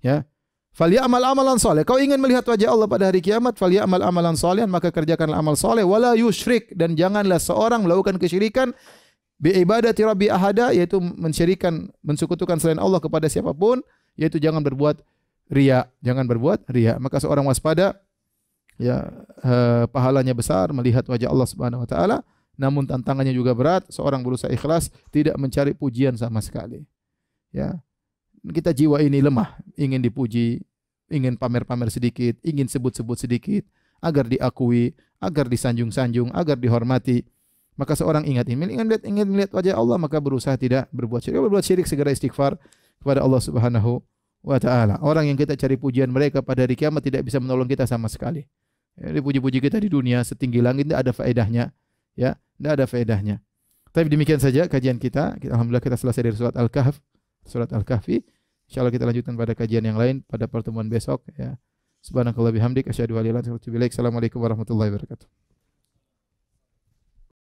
Ya. Falyamal amalan saleh. Kau ingin melihat wajah Allah pada hari kiamat, falyamal amalan salihan, maka kerjakanlah amal saleh, wala yusyrik, dan janganlah seorang melakukan kesyirikan bi ibadati rabbi ahada, yaitu mensekutukan selain Allah kepada siapapun, yaitu jangan berbuat riya, jangan berbuat riya. Maka seorang waspada, ya, pahalanya besar melihat wajah Allah Subhanahu wa taala, namun tantangannya juga berat. Seorang berusaha ikhlas, tidak mencari pujian sama sekali. Ya. Kita jiwa ini lemah, ingin dipuji, ingin pamer-pamer sedikit, ingin sebut-sebut sedikit, agar diakui, agar disanjung-sanjung, agar dihormati. Maka seorang ingin melihat wajah Allah, maka berusaha tidak berbuat syirik. Berbuat syirik, segera istighfar kepada Allah Subhanahu wa taala. Orang yang kita cari pujian mereka pada hari kiamat tidak bisa menolong kita sama sekali. Ya, dipuji-puji kita di dunia setinggi langit tidak ada faedahnya, ya, tidak ada faedahnya. Tapi demikian saja kajian kita. Alhamdulillah kita selesai dari surat Al-Kahfi. Insyaallah kita lanjutkan pada kajian yang lain pada pertemuan besok, ya. Subhanakallah bihamdik asyhadu an la ilaha illa anta astaghfiruka wa atubu ilaik. Assalamualaikum warahmatullahi wabarakatuh.